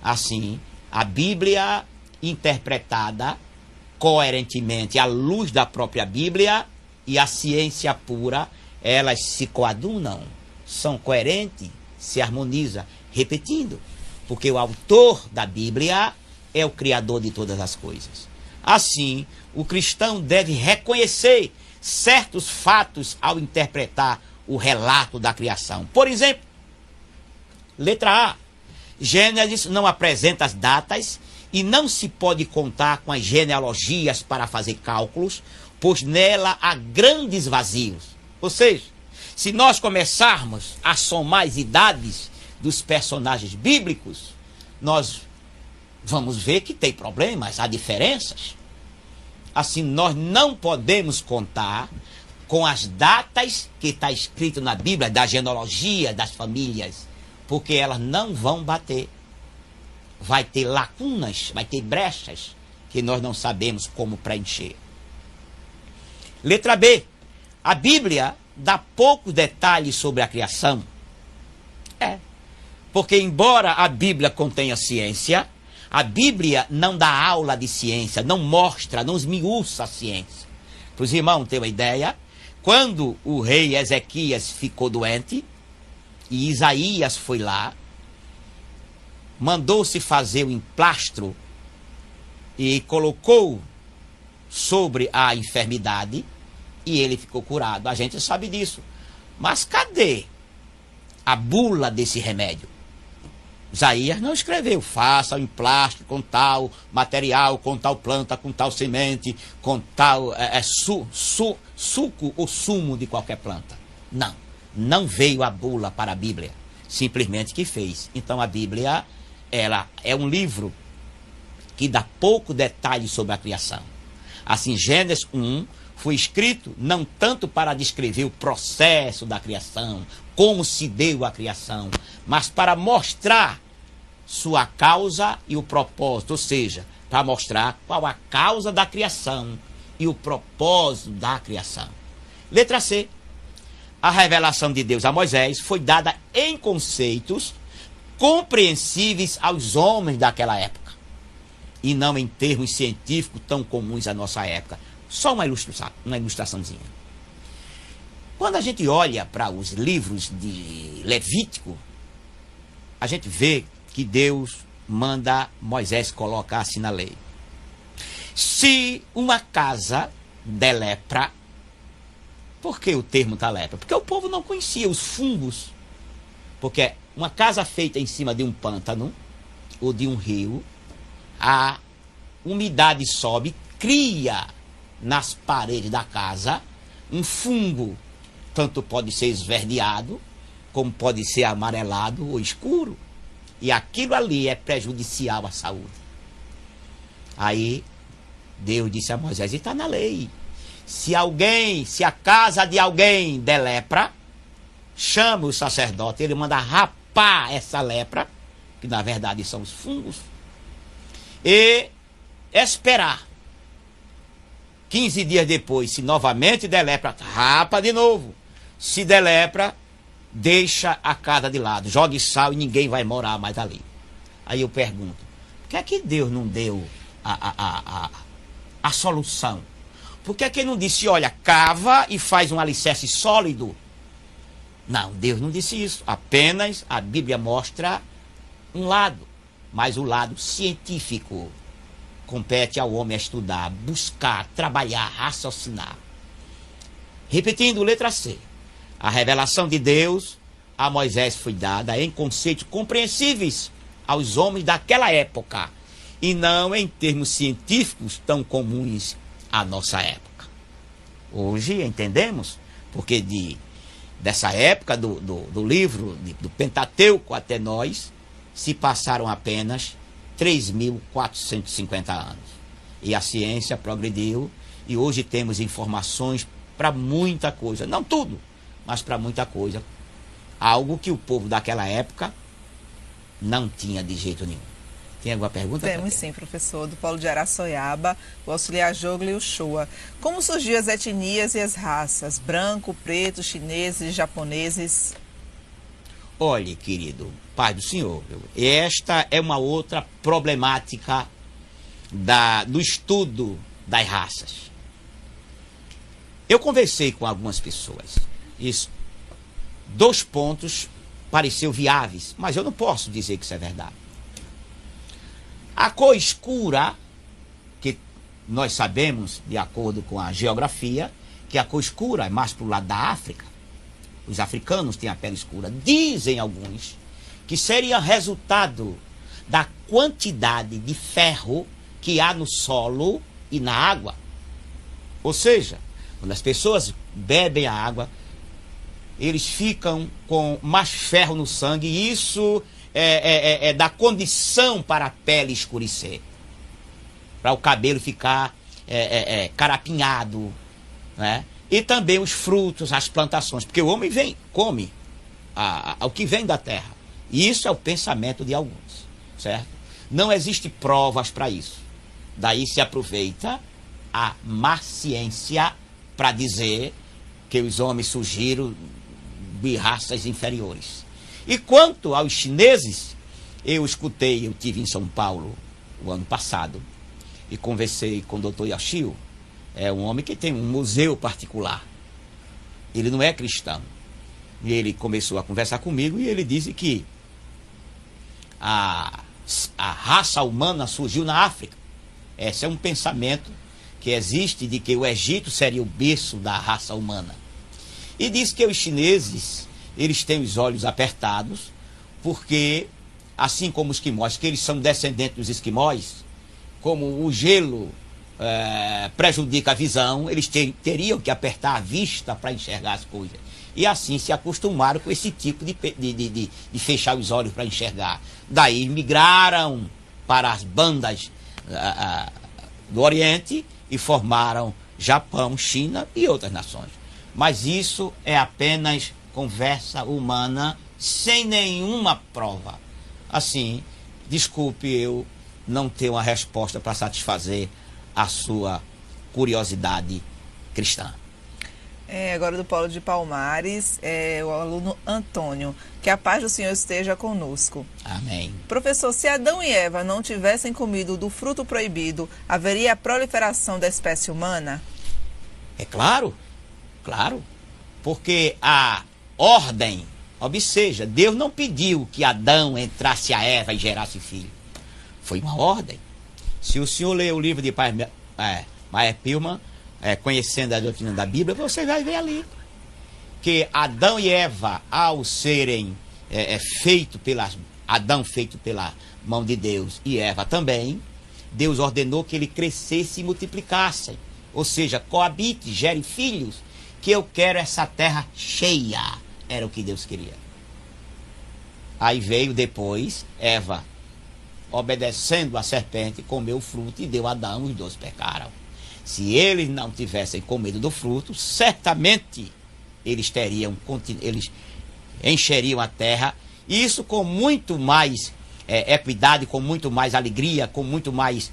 Assim, a Bíblia interpretada coerentemente à luz da própria Bíblia e a ciência pura, elas se coadunam, são coerentes, se harmonizam, repetindo, porque o autor da Bíblia é o Criador de todas as coisas. Assim, o cristão deve reconhecer certos fatos ao interpretar o relato da criação. Por exemplo, letra A, Gênesis não apresenta as datas e não se pode contar com as genealogias para fazer cálculos, pois nela há grandes vazios. Ou seja, se nós começarmos a somar as idades dos personagens bíblicos, nós vamos ver que tem problemas, há diferenças. Assim, nós não podemos contar com as datas que está escrito na Bíblia, da genealogia das famílias, porque elas não vão bater. Vai ter lacunas, vai ter brechas que nós não sabemos como preencher. Letra B. A Bíblia dá poucos detalhes sobre a criação. Porque embora a Bíblia contenha ciência, a Bíblia não dá aula de ciência, não mostra, não esmiuça a ciência. Para os irmãos terem uma ideia, quando o rei Ezequias ficou doente, E Isaías foi lá, mandou-se fazer o emplastro e colocou sobre a enfermidade e ele ficou curado. A gente sabe disso. Mas cadê a bula desse remédio? Isaías não escreveu, faça o emplastro com tal material, com tal planta, com tal semente, com tal suco ou sumo de qualquer planta. Não, não veio a bula para a Bíblia, simplesmente que fez. Então a Bíblia, ela é um livro que dá pouco detalhe sobre a criação. Assim, Gênesis 1 foi escrito não tanto para descrever o processo da criação, como se deu a criação, mas para mostrar sua causa e o propósito, ou seja, para mostrar qual a causa da criação e o propósito da criação. Letra C. A revelação de Deus a Moisés foi dada em conceitos compreensíveis aos homens daquela época, e não em termos científicos tão comuns à nossa época. Só uma ilustraçãozinha. Quando a gente olha para os livros de Levítico, a gente vê que Deus manda Moisés colocar assim na lei. Se uma casa der lepra, por que o termo da lepra? Porque o povo não conhecia os fungos. Porque uma casa feita em cima de um pântano ou de um rio, a umidade sobe, cria nas paredes da casa um fungo. Tanto pode ser esverdeado, como pode ser amarelado ou escuro. E aquilo ali é prejudicial à saúde. Aí Deus disse a Moisés, e está na lei. Se a casa de alguém der lepra, chama o sacerdote, ele manda rapar essa lepra, que na verdade são os fungos, e esperar. 15 dias depois, se novamente der lepra, rapa de novo. Se der lepra, deixa a casa de lado, jogue sal e ninguém vai morar mais ali. Aí eu pergunto, por que é que Deus não deu a solução? Por que é que ele não disse, olha, cava e faz um alicerce sólido? Não, Deus não disse isso. Apenas a Bíblia mostra um lado, mas o lado científico. Compete ao homem a estudar, buscar, trabalhar, raciocinar. Repetindo, letra C. A revelação de Deus a Moisés foi dada em conceitos compreensíveis aos homens daquela época, e não em termos científicos tão comuns à nossa época. Hoje entendemos, porque dessa época do livro, do Pentateuco até nós, se passaram apenas 3.450 anos. E a ciência progrediu e hoje temos informações para muita coisa. Não tudo, mas para muita coisa. Algo que o povo daquela época não tinha de jeito nenhum. Tem alguma pergunta? Temos sim, professor. Do Polo de Araçoiaba, o auxiliar Jogli Uchoa. Como surgiu as etnias e as raças? Branco, preto, chineses, japoneses? Olhe, querido Pai do Senhor, esta é uma outra problemática do estudo das raças. Eu conversei com algumas pessoas. Isso, 2 pontos pareceram viáveis, mas eu não posso dizer que isso é verdade. A cor escura, que nós sabemos, de acordo com a geografia, que a cor escura é mais para o lado da África. Os africanos têm a pele escura. Dizem alguns que seria resultado da quantidade de ferro que há no solo e na água. Ou seja, quando as pessoas bebem a água, eles ficam com mais ferro no sangue, e isso dá condição para a pele escurecer, para o cabelo ficar carapinhado, né? E também os frutos, as plantações, porque o homem come o que vem da terra. E isso é o pensamento de alguns, certo? Não existe provas para isso. Daí se aproveita a má ciência para dizer que os homens surgiram de raças inferiores. E quanto aos chineses, eu tive em São Paulo o ano passado e conversei com o Dr. Yashio. É um homem que tem um museu particular. Ele não é cristão, E ele começou a conversar comigo e ele disse que a raça humana surgiu na África. Esse é um pensamento que existe de que o Egito seria o berço da raça humana. E diz que os chineses, eles têm os olhos apertados, porque, assim como os esquimós, que eles são descendentes dos esquimós, como o gelo prejudica a visão, eles teriam que apertar a vista para enxergar as coisas. E assim se acostumaram com esse tipo de fechar os olhos para enxergar. Daí migraram para as bandas do Oriente e formaram Japão, China e outras nações. Mas isso é apenas conversa humana, sem nenhuma prova. Assim, desculpe eu não ter uma resposta para satisfazer a sua curiosidade cristã. Agora do Polo de Palmares, o aluno Antônio. Que a paz do Senhor esteja conosco. Amém. Professor, se Adão e Eva não tivessem comido do fruto proibido, haveria a proliferação da espécie humana? É claro, claro. Porque a ordem, obseja, Deus não pediu que Adão entrasse a Eva e gerasse filho. Foi uma ordem. Se o senhor ler o livro de Meyer Pilman, Conhecendo a Doutrina da Bíblia, você vai ver ali que Adão e Eva, ao serem Adão feito pela mão de Deus e Eva também, Deus ordenou que ele crescesse e multiplicasse. Ou seja, coabite, gere filhos, que eu quero essa terra cheia. Era o que Deus queria. Aí veio depois Eva, obedecendo a serpente, comeu o fruto e deu a Adão, os dois pecaram. Se eles não tivessem comido do fruto, certamente eles encheriam a terra, e isso com muito mais equidade, com muito mais alegria, com muito mais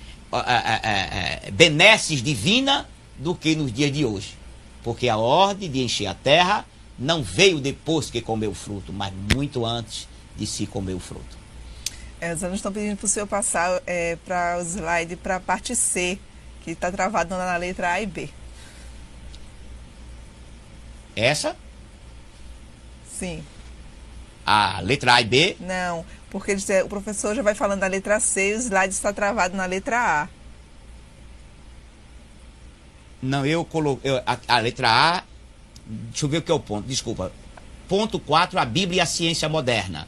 benesses divina do que nos dias de hoje. Porque a ordem de encher a terra não veio depois que comeu o fruto, mas muito antes de se comer o fruto. Os alunos estão pedindo para o senhor passar para o slide para a parte C, que está travado na letra A e B. Essa? Sim. A letra A e B? Não, porque o professor já vai falando da letra C e o slide está travado na letra A. Não, eu coloquei a letra A. Deixa eu ver o que é o ponto, desculpa. Ponto 4, a Bíblia e a ciência moderna.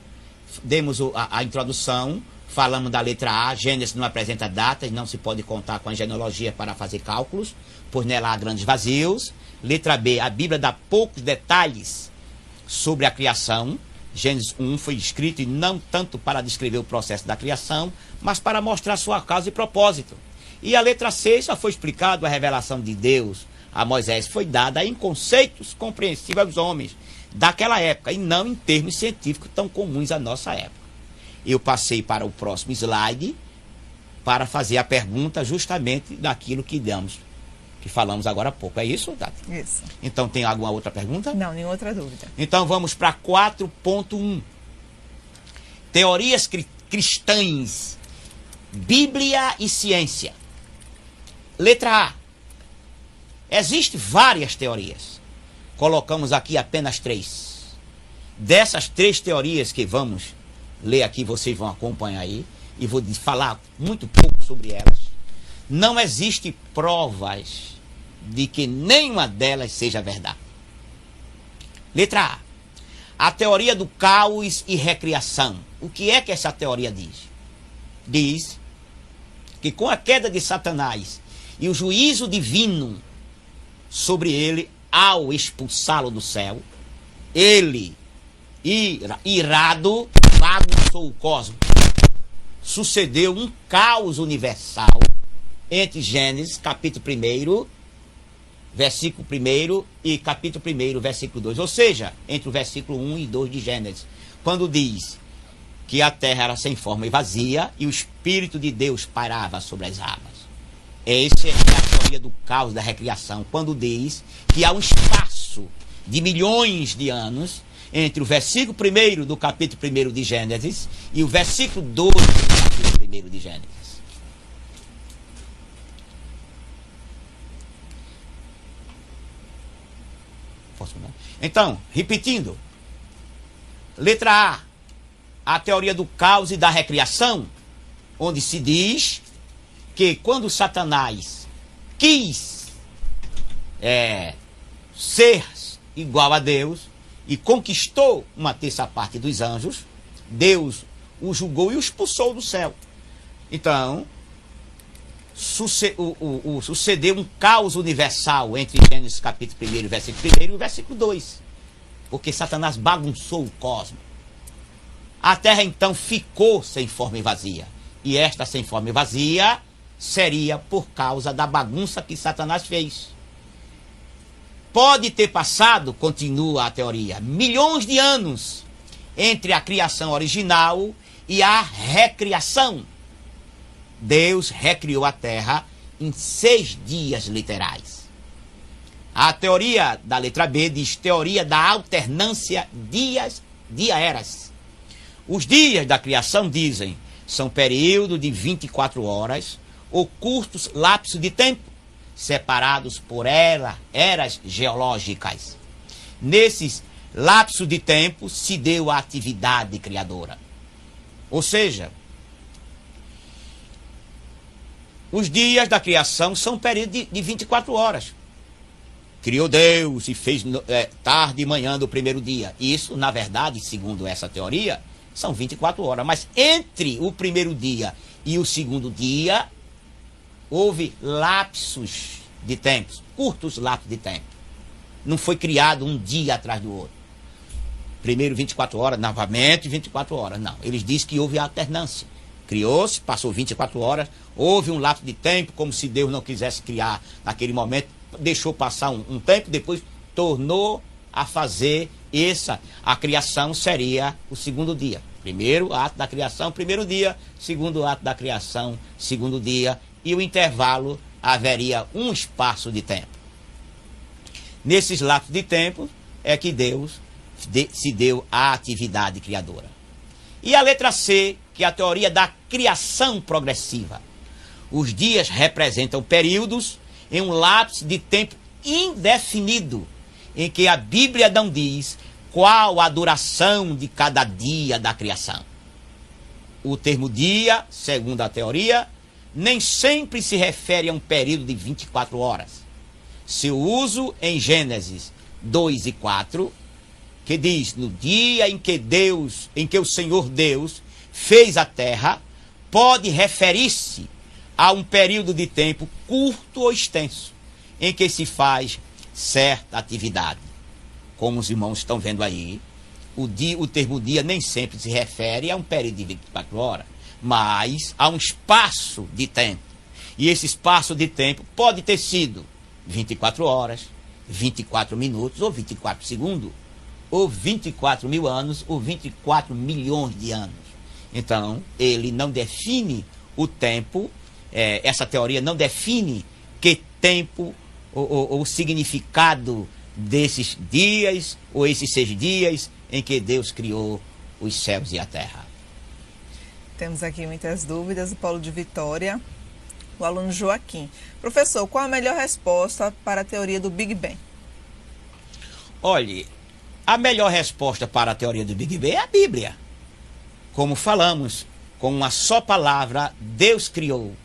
Demos a introdução, falamos da letra A. Gênesis não apresenta datas, não se pode contar com a genealogia para fazer cálculos, pois nela há grandes vazios. Letra B, a Bíblia dá poucos detalhes sobre a criação. Gênesis 1 foi escrito e não tanto para descrever o processo da criação, mas para mostrar sua causa e propósito. E a letra C já foi explicado, a revelação de Deus a Moisés foi dada em conceitos compreensíveis aos homens daquela época, e não em termos científicos tão comuns à nossa época. Eu passei para o próximo slide para fazer a pergunta justamente daquilo que falamos agora há pouco. É isso, Tati? Isso. Então tem alguma outra pergunta? Não, nenhuma outra dúvida. Então vamos para 4.1. Teorias cristãs, Bíblia e ciência. Letra A. Existem várias teorias. Colocamos aqui apenas 3. Dessas 3 teorias que vamos ler aqui, vocês vão acompanhar aí, e vou falar muito pouco sobre elas. Não existe provas de que nenhuma delas seja verdade. Letra A. A teoria do caos e recriação. O que é que essa teoria diz? Diz que com a queda de Satanás e o juízo divino sobre ele, ao expulsá-lo do céu, ele, irado, bagunçou o cosmos. Sucedeu um caos universal entre Gênesis, capítulo 1, versículo 1 e capítulo 1, versículo 2. Ou seja, entre o versículo 1 e 2 de Gênesis, quando diz que a terra era sem forma e vazia e o Espírito de Deus pairava sobre as águas. Essa é a teoria do caos da recriação, quando diz que há um espaço de milhões de anos entre o versículo 1 do capítulo 1 de Gênesis e o versículo 2 do capítulo 1 de Gênesis. Posso mudar? Então, repetindo, Letra A teoria do caos e da recriação, onde se diz que quando Satanás quis ser igual a Deus e conquistou uma terça parte dos anjos, Deus o julgou e o expulsou do céu. Então, sucedeu um caos universal entre Gênesis capítulo 1, versículo 1 e o versículo 2. Porque Satanás bagunçou o cosmos. A terra então ficou sem forma e vazia. E esta sem forma e vazia seria por causa da bagunça que Satanás fez. Pode ter passado, continua a teoria, milhões de anos entre a criação original e a recriação. Deus recriou a terra em 6 dias literais. A teoria da letra B diz teoria da alternância dia-eras. Os dias da criação, dizem, são período de 24 horas ou curtos lapsos de tempo, separados por eras geológicas. Nesses lapsos de tempo se deu a atividade criadora. Ou seja, os dias da criação são um período de 24 horas. Criou Deus e fez tarde e manhã do primeiro dia. Isso, na verdade, segundo essa teoria, são 24 horas. Mas entre o primeiro dia e o segundo dia, houve lapsos de tempo, curtos lapsos de tempo. Não foi criado um dia atrás do outro. Primeiro 24 horas, novamente 24 horas. Não, eles dizem que houve alternância. Criou-se, passou 24 horas, houve um lapso de tempo, como se Deus não quisesse criar naquele momento, deixou passar um tempo, depois tornou a fazer a criação seria o segundo dia. Primeiro ato da criação, primeiro dia, segundo ato da criação, segundo dia, e o intervalo haveria um espaço de tempo. Nesses lapsos de tempo é que Deus se deu à atividade criadora. E a letra C, que é a teoria da criação progressiva. Os dias representam períodos em um lapso de tempo indefinido, em que a Bíblia não diz qual a duração de cada dia da criação. O termo dia, segundo a teoria, nem sempre se refere a um período de 24 horas. Seu uso em Gênesis 2 e 4, que diz, no dia em que o Senhor Deus fez a terra, pode referir-se a um período de tempo curto ou extenso, em que se faz certa atividade. Como os irmãos estão vendo aí, o termo dia nem sempre se refere a um período de 24 horas, mas a um espaço de tempo. E esse espaço de tempo pode ter sido 24 horas, 24 minutos, ou 24 segundos, ou 24 mil anos, ou 24 milhões de anos. Então, ele não define o tempo, essa teoria não define que tempo ou o significado desses dias, ou esses 6 dias em que Deus criou os céus e a terra. Temos aqui muitas dúvidas. O Paulo de Vitória, o aluno Joaquim. Professor, qual a melhor resposta para a teoria do Big Bang? Olhe, a melhor resposta para a teoria do Big Bang é a Bíblia. Como falamos, com uma só palavra, Deus criou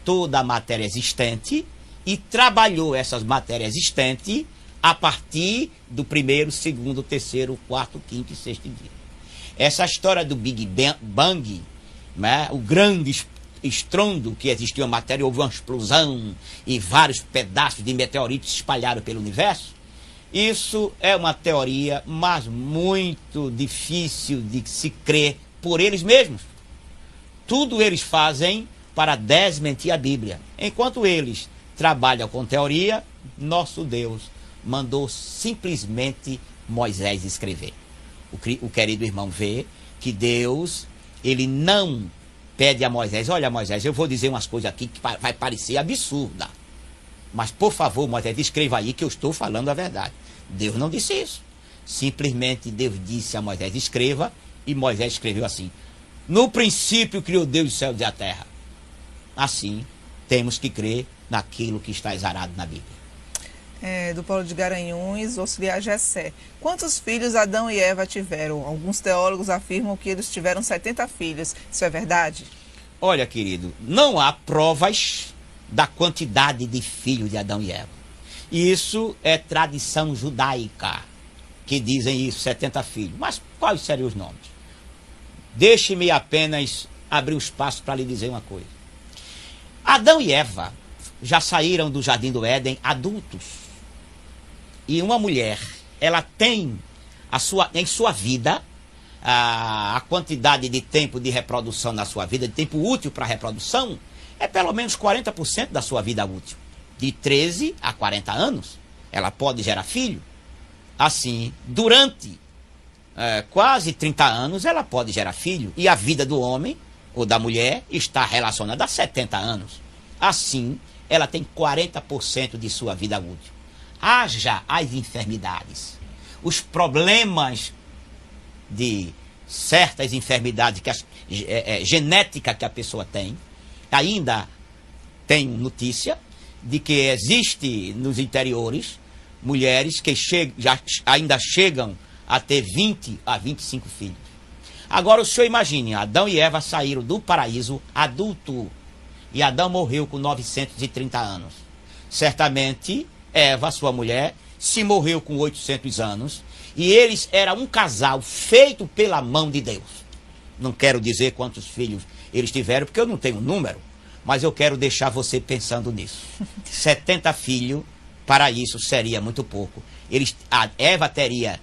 toda a matéria existente e trabalhou essas matérias existentes a partir do primeiro, segundo, terceiro, quarto, quinto e sexto dia. Essa história do Big Bang, né, o grande estrondo que existiu a matéria, houve uma explosão e vários pedaços de meteoritos se espalharam pelo universo. Isso é uma teoria, mas muito difícil de se crer por eles mesmos. Tudo eles fazem para desmentir a Bíblia. Enquanto eles trabalham com teoria, nosso Deus mandou simplesmente Moisés escrever. O querido irmão vê que Deus, ele não pede a Moisés, olha Moisés, eu vou dizer umas coisas aqui que vai parecer absurda, mas por favor Moisés, escreva aí que eu estou falando a verdade. Deus não disse isso. Simplesmente Deus disse a Moisés, escreva, e Moisés escreveu assim: no princípio criou Deus os céus e a terra. Assim, temos que crer naquilo que está exarado na Bíblia. Do Paulo de Garanhuns, auxiliar Gessé. Quantos filhos Adão e Eva tiveram? Alguns teólogos afirmam que eles tiveram 70 filhos. Isso é verdade? Olha, querido, não há provas da quantidade de filhos de Adão e Eva. Isso é tradição judaica, que dizem isso, 70 filhos. Mas quais seriam os nomes? Deixe-me apenas abrir os passos para lhe dizer uma coisa. Adão e Eva já saíram do Jardim do Éden adultos. E uma mulher, ela tem em sua vida a quantidade de tempo de reprodução na sua vida, de tempo útil para reprodução, é pelo menos 40% da sua vida útil. De 13 a 40 anos, ela pode gerar filho. Assim, durante quase 30 anos, ela pode gerar filho. E a vida do homem ou da mulher está relacionada a 70 anos. Assim, ela tem 40% de sua vida útil. Haja as enfermidades, os problemas de certas enfermidades genética que a pessoa tem. Ainda tenho notícia de que existe nos interiores mulheres que ainda chegam a ter 20 a 25 filhos. Agora o senhor imagine, Adão e Eva saíram do paraíso adulto e Adão morreu com 930 anos. Certamente Eva, sua mulher, se morreu com 800 anos e eles eram um casal feito pela mão de Deus. Não quero dizer quantos filhos eles tiveram, porque eu não tenho número, mas eu quero deixar você pensando nisso. 70 filhos, para isso seria muito pouco. A Eva teria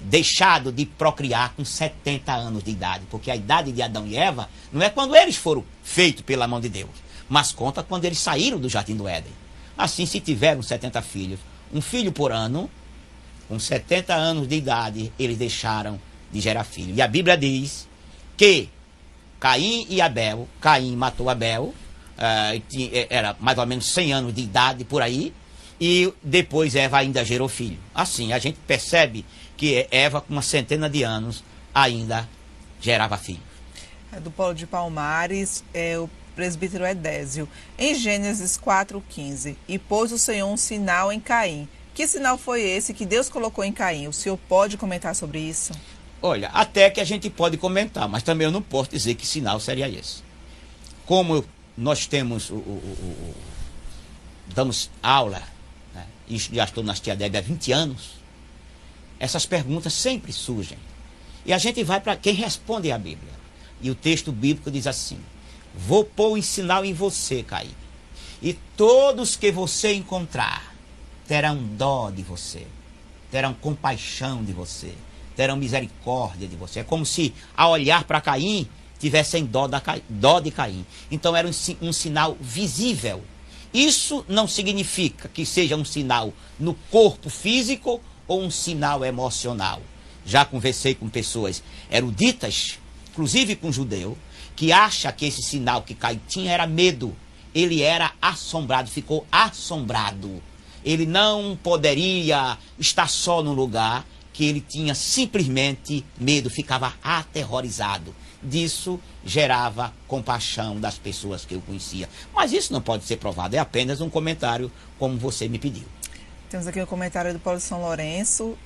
deixado de procriar com 70 anos de idade, porque a idade de Adão e Eva não é quando eles foram feitos pela mão de Deus, mas conta quando eles saíram do Jardim do Éden. Assim, se tiveram 70 filhos, um filho por ano, com 70 anos de idade, eles deixaram de gerar filho. E a Bíblia diz que Caim matou Abel, era mais ou menos 100 anos de idade por aí, e depois Eva ainda gerou filho. Assim, a gente percebe que Eva, com uma centena de anos, ainda gerava filho. Do Paulo de Palmares, o presbítero Edésio. Em Gênesis 4:15, e pôs o Senhor um sinal em Caim. Que sinal foi esse que Deus colocou em Caim? O senhor pode comentar sobre isso? Olha, até que a gente pode comentar, mas também eu não posso dizer que sinal seria esse. Como nós temos damos aula, né, e já estou na Tia Débia há 20 anos, essas perguntas sempre surgem. E a gente vai para quem responde a Bíblia. E o texto bíblico diz assim: vou pôr um sinal em você, Caim, e todos que você encontrar terão dó de você, terão compaixão de você, terão misericórdia de você. É como se, ao olhar para Caim, tivessem dó de Caim. Então era um sinal visível. Isso não significa que seja um sinal no corpo físico ou um sinal emocional. Já conversei com pessoas eruditas, inclusive com um judeu, que acha que esse sinal que Caim tinha era medo. Ele era assombrado, ficou assombrado. Ele não poderia estar só num lugar, que ele tinha simplesmente medo, ficava aterrorizado. Disso gerava compaixão das pessoas que eu conhecia. Mas isso não pode ser provado, é apenas um comentário, como você me pediu. Temos aqui um comentário do Paulo de São Lourenço,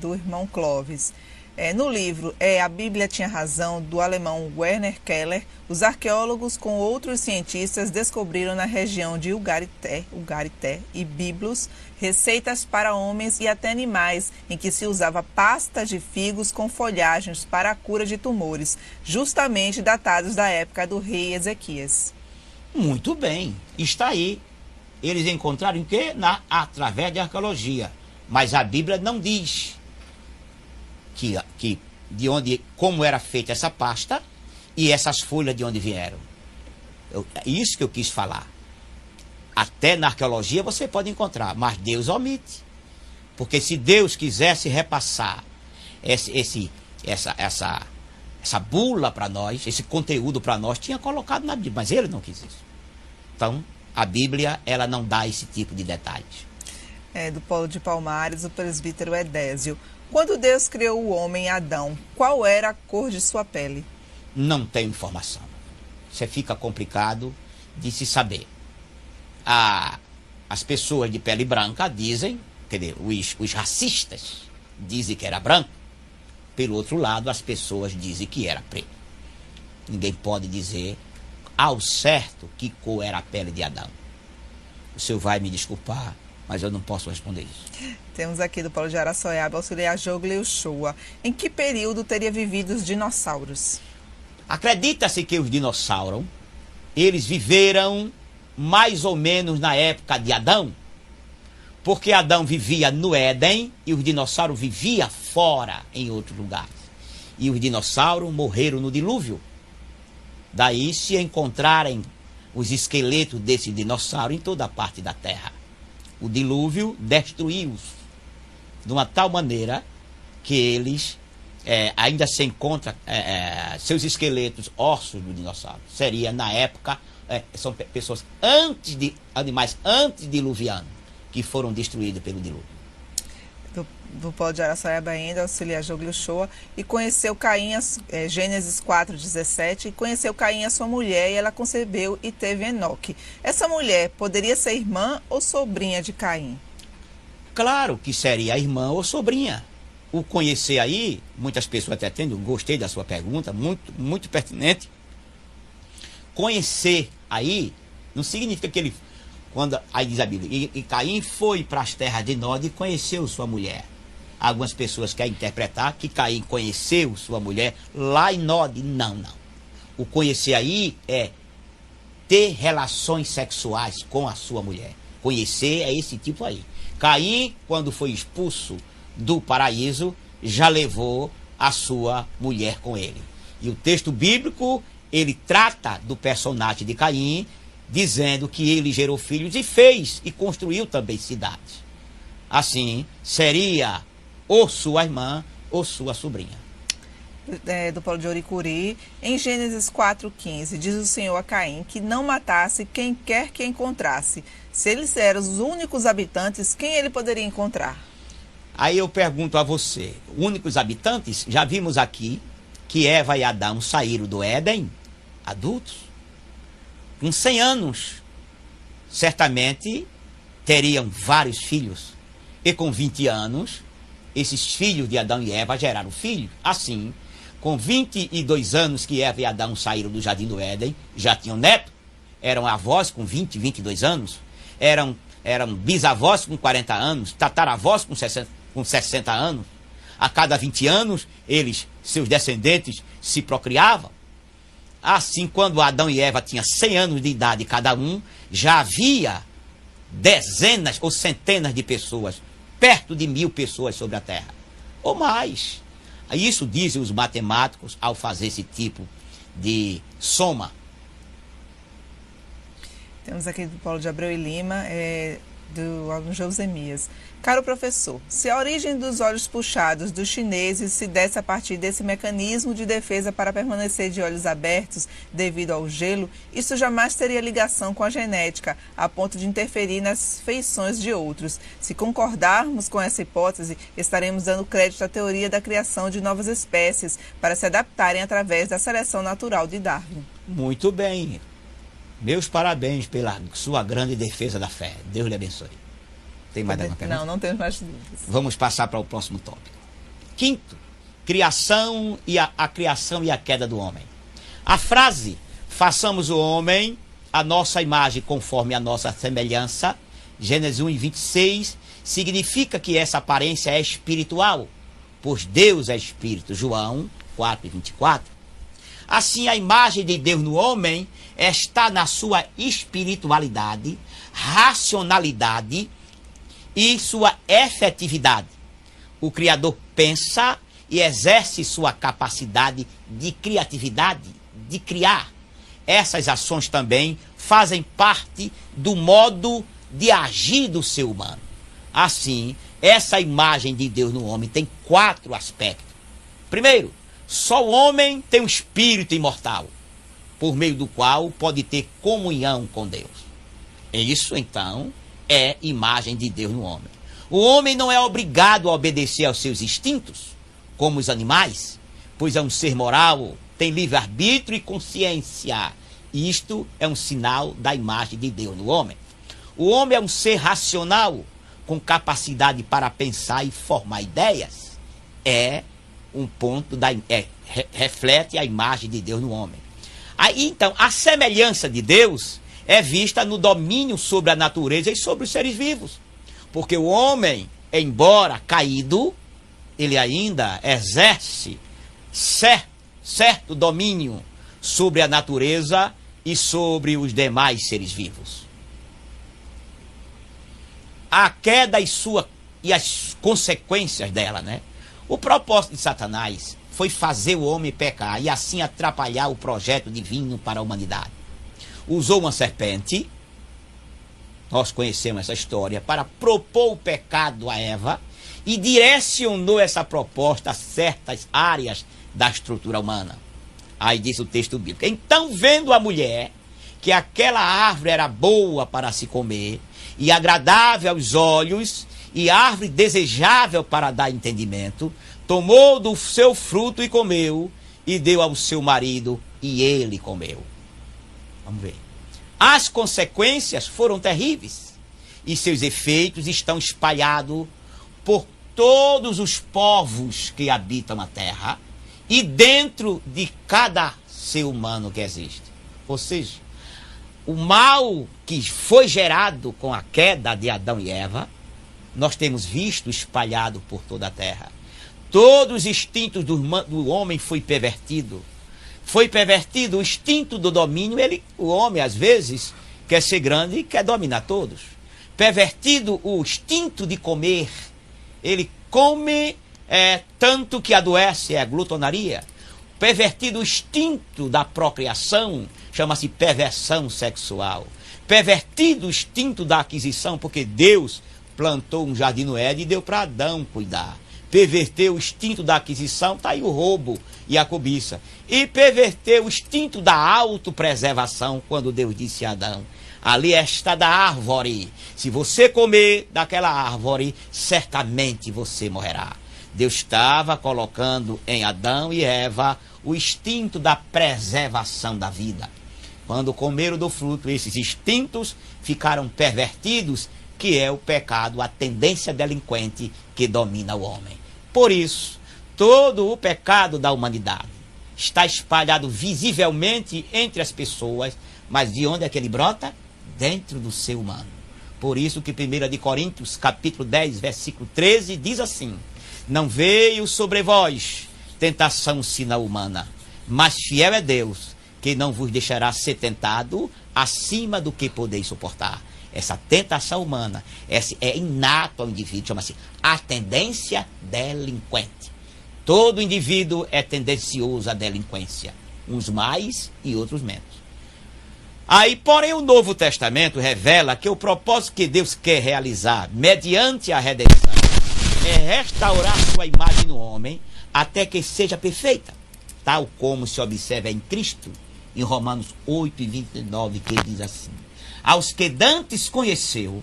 do irmão Clóvis. No livro A Bíblia Tinha Razão, do alemão Werner Keller, os arqueólogos com outros cientistas descobriram na região de Ugarité e Biblos receitas para homens e até animais em que se usava pasta de figos com folhagens para a cura de tumores, justamente datados da época do rei Ezequias. Muito bem, está aí. Eles encontraram o quê? Através de arqueologia. Mas a Bíblia não diz como era feita essa pasta e essas folhas de onde vieram. Isso que eu quis falar. Até na arqueologia você pode encontrar, mas Deus omite. Porque se Deus quisesse repassar essa bula para nós, esse conteúdo para nós, tinha colocado na Bíblia, mas ele não quis isso. Então, a Bíblia, ela não dá esse tipo de detalhes. Do Paulo de Palmares, o presbítero Edésio. Quando Deus criou o homem Adão, qual era a cor de sua pele? Não tenho informação. Isso fica complicado de se saber. A As pessoas de pele branca dizem, quer dizer, os racistas dizem que era branco. Pelo outro lado, as pessoas dizem que era preto. Ninguém pode dizer ao certo que cor era a pele de Adão. O senhor vai me desculpar, mas eu não posso responder isso. Temos aqui do Polo de Araçoiaba, auxiliar Joglio Shoa. Em que período teria vivido os dinossauros? Acredita-se que os dinossauros, eles viveram mais ou menos na época de Adão, porque Adão vivia no Éden e os dinossauros viviam fora, em outros lugares. E os dinossauros morreram no dilúvio. Daí se encontrarem os esqueletos desses dinossauros em toda a parte da Terra. O dilúvio destruiu-os de uma tal maneira que eles ainda se encontram seus esqueletos, ossos do dinossauro. Seria na época, são pessoas animais antediluvianos que foram destruídos pelo dilúvio. Do Polo de Araçoiaba ainda, auxiliar Joglio Shoa, e conheceu Caim, Gênesis 4:17, e conheceu Caim a sua mulher, e ela concebeu e teve Enoque. Essa mulher poderia ser irmã ou sobrinha de Caim? Claro que seria irmã ou sobrinha. O conhecer aí, muitas pessoas até tendo, gostei da sua pergunta, muito pertinente. Conhecer aí não significa que ele, quando aí diz a Bíblia, e Caim foi para as terras de Nod e conheceu sua mulher. Algumas pessoas querem interpretar que Caim conheceu sua mulher lá em Nod. Não. O conhecer aí é ter relações sexuais com a sua mulher. Conhecer é esse tipo aí. Caim, quando foi expulso do paraíso, já levou a sua mulher com ele. E o texto bíblico, ele trata do personagem de Caim, dizendo que ele gerou filhos e fez e construiu também cidades. Assim, seria ou sua irmã ou sua sobrinha. Do Polo de Oricuri, em Gênesis 4:15, diz o Senhor a Caim que não matasse quem quer que encontrasse. Se eles eram os únicos habitantes, quem ele poderia encontrar? Aí eu pergunto a você, únicos habitantes, já vimos aqui que Eva e Adão saíram do Éden, adultos, com 100 anos, certamente teriam vários filhos. E com 20 anos, esses filhos de Adão e Eva geraram filhos. Assim, com 22 anos que Eva e Adão saíram do Jardim do Éden, já tinham neto, eram avós com 20, 22 anos, eram bisavós com 40 anos, tataravós com 60 anos. A cada 20 anos, seus descendentes, se procriavam. Assim, quando Adão e Eva tinham 100 anos de idade cada um, já havia dezenas ou centenas de pessoas, perto de 1000 pessoas sobre a Terra, ou mais. Isso dizem os matemáticos ao fazer esse tipo de soma. Temos aqui do Polo de Abreu e Lima, do aluno Josemias. Caro professor, se a origem dos olhos puxados dos chineses se desse a partir desse mecanismo de defesa para permanecer de olhos abertos devido ao gelo, isso jamais teria ligação com a genética, a ponto de interferir nas feições de outros. Se concordarmos com essa hipótese, estaremos dando crédito à teoria da criação de novas espécies para se adaptarem através da seleção natural de Darwin. Muito bem. Meus parabéns pela sua grande defesa da fé. Deus lhe abençoe. Tem mais alguma pergunta? Não temos mais dúvidas. Vamos passar para o próximo tópico. Quinto, criação e a criação e a queda do homem. A frase, façamos o homem a nossa imagem conforme a nossa semelhança, Gênesis 1:26, significa que essa aparência é espiritual, pois Deus é espírito, João 4:24. Assim, a imagem de Deus no homem está na sua espiritualidade, racionalidade e sua efetividade. O Criador pensa e exerce sua capacidade de criatividade, de criar. Essas ações também fazem parte do modo de agir do ser humano. Assim, essa imagem de Deus no homem tem 4 aspectos. Primeiro, só o homem tem um espírito imortal, por meio do qual pode ter comunhão com Deus. Isso, então, é imagem de Deus no homem. O homem não é obrigado a obedecer aos seus instintos, como os animais, pois é um ser moral, tem livre-arbítrio e consciência. Isto é um sinal da imagem de Deus no homem. O homem é um ser racional, com capacidade para pensar e formar ideias. É um ponto, reflete a imagem de Deus no homem. Aí, então, a semelhança de Deus é vista no domínio sobre a natureza e sobre os seres vivos. Porque o homem, embora caído, ele ainda exerce certo domínio sobre a natureza e sobre os demais seres vivos. A queda e as consequências dela, né? O propósito de Satanás foi fazer o homem pecar e assim atrapalhar o projeto divino para a humanidade. Usou uma serpente, nós conhecemos essa história, para propor o pecado a Eva e direcionou essa proposta a certas áreas da estrutura humana. Aí diz o texto bíblico: então, vendo a mulher que aquela árvore era boa para se comer e agradável aos olhos e árvore desejável para dar entendimento, tomou do seu fruto e comeu, e deu ao seu marido, e ele comeu. Vamos ver. As consequências foram terríveis, e seus efeitos estão espalhados por todos os povos que habitam a terra, e dentro de cada ser humano que existe. Ou seja, o mal que foi gerado com a queda de Adão e Eva, nós temos visto espalhado por toda a terra. Todos os instintos do homem foi pervertido. Foi pervertido o instinto do domínio. O homem, às vezes, quer ser grande e quer dominar todos. Pervertido o instinto de comer. Ele come tanto que adoece, é a glutonaria. Pervertido o instinto da procriação, chama-se perversão sexual. Pervertido o instinto da aquisição, porque Deus plantou um jardim no Éden e deu para Adão cuidar. Perverteu o instinto da aquisição, está aí o roubo e a cobiça. E perverteu o instinto da autopreservação, quando Deus disse a Adão: ali está da árvore, se você comer daquela árvore, certamente você morrerá. Deus estava colocando em Adão e Eva o instinto da preservação da vida. Quando comeram do fruto, esses instintos ficaram pervertidos, que é o pecado, a tendência delinquente que domina o homem. Por isso, todo o pecado da humanidade está espalhado visivelmente entre as pessoas, mas de onde é que ele brota? Dentro do ser humano. Por isso que 1 Coríntios, capítulo 10, versículo 13, diz assim: não veio sobre vós tentação sina humana, mas fiel é Deus, que não vos deixará ser tentado acima do que podeis suportar. Essa tentação humana é inato ao indivíduo, chama-se a tendência delinquente. Todo indivíduo é tendencioso à delinquência, uns mais e outros menos. Aí, porém, o Novo Testamento revela que o propósito que Deus quer realizar mediante a redenção é restaurar sua imagem no homem até que seja perfeita, tal como se observa em Cristo, em Romanos 8 e 29, que diz assim: aos que dantes conheceu,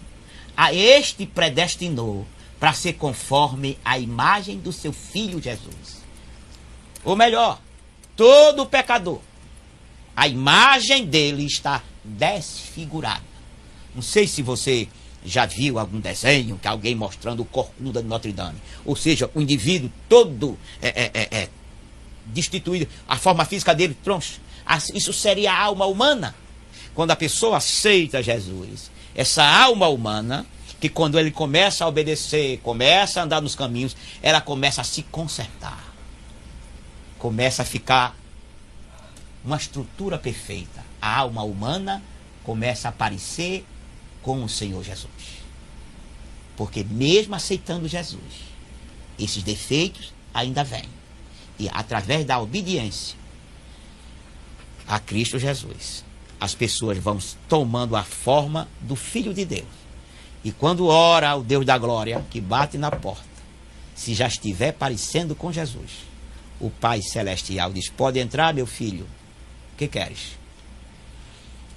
a este predestinou para ser conforme a imagem do seu Filho Jesus. Ou melhor, todo pecador, a imagem dele está desfigurada. Não sei se você já viu algum desenho que alguém mostrando o corcunda de Notre Dame. Ou seja, o indivíduo todo destituído, a forma física dele troncha. Isso seria a alma humana. Quando a pessoa aceita Jesus, essa alma humana, que quando ele começa a obedecer, começa a andar nos caminhos, ela começa a se consertar. Começa a ficar uma estrutura perfeita. A alma humana começa a aparecer com o Senhor Jesus. Porque mesmo aceitando Jesus, esses defeitos ainda vêm. E através da obediência a Cristo Jesus, as pessoas vão tomando a forma do Filho de Deus. E quando ora ao Deus da glória, que bate na porta, se já estiver parecendo com Jesus, o Pai Celestial diz: pode entrar, meu filho, o que queres?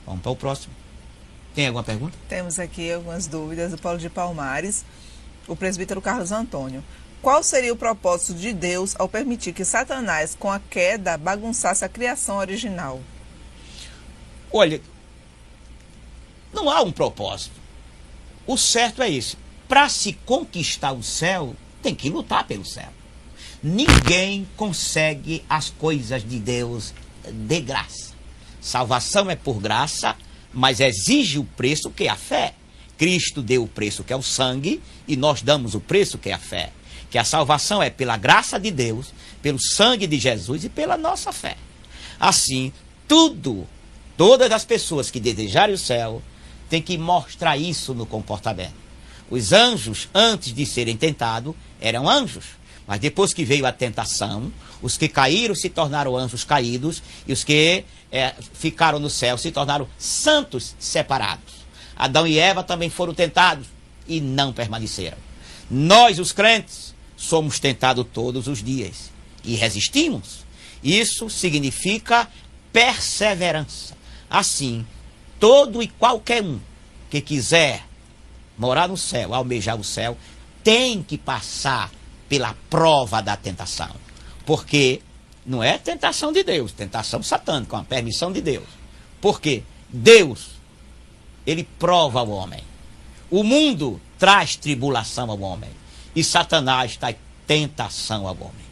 Vamos para o próximo. Tem alguma pergunta? Temos aqui algumas dúvidas do Paulo de Palmares, o presbítero Carlos Antônio. Qual seria o propósito de Deus ao permitir que Satanás, com a queda, bagunçasse a criação original? Olha, não há um propósito. o certo é esse. Para se conquistar o céu, tem que lutar pelo céu. Ninguém consegue as coisas de Deus de graça. Salvação é por graça, mas exige o preço que é a fé. Cristo deu o preço que é o sangue e nós damos o preço que é a fé. Que a salvação é pela graça de Deus, pelo sangue de Jesus e pela nossa fé. Assim, todas as pessoas que desejarem o céu têm que mostrar isso no comportamento. Os anjos, antes de serem tentados, eram anjos. Mas depois que veio a tentação, os que caíram se tornaram anjos caídos e os que ficaram no céu se tornaram santos separados. Adão e Eva também foram tentados e não permaneceram. Nós, os crentes, somos tentados todos os dias e resistimos. Isso significa perseverança. Assim, todo e qualquer um que quiser morar no céu, almejar o céu, tem que passar pela prova da tentação. Porque não é tentação de Deus, tentação satânica, com a permissão de Deus. Porque Deus, ele prova ao homem. O mundo traz tribulação ao homem. E Satanás traz tentação ao homem.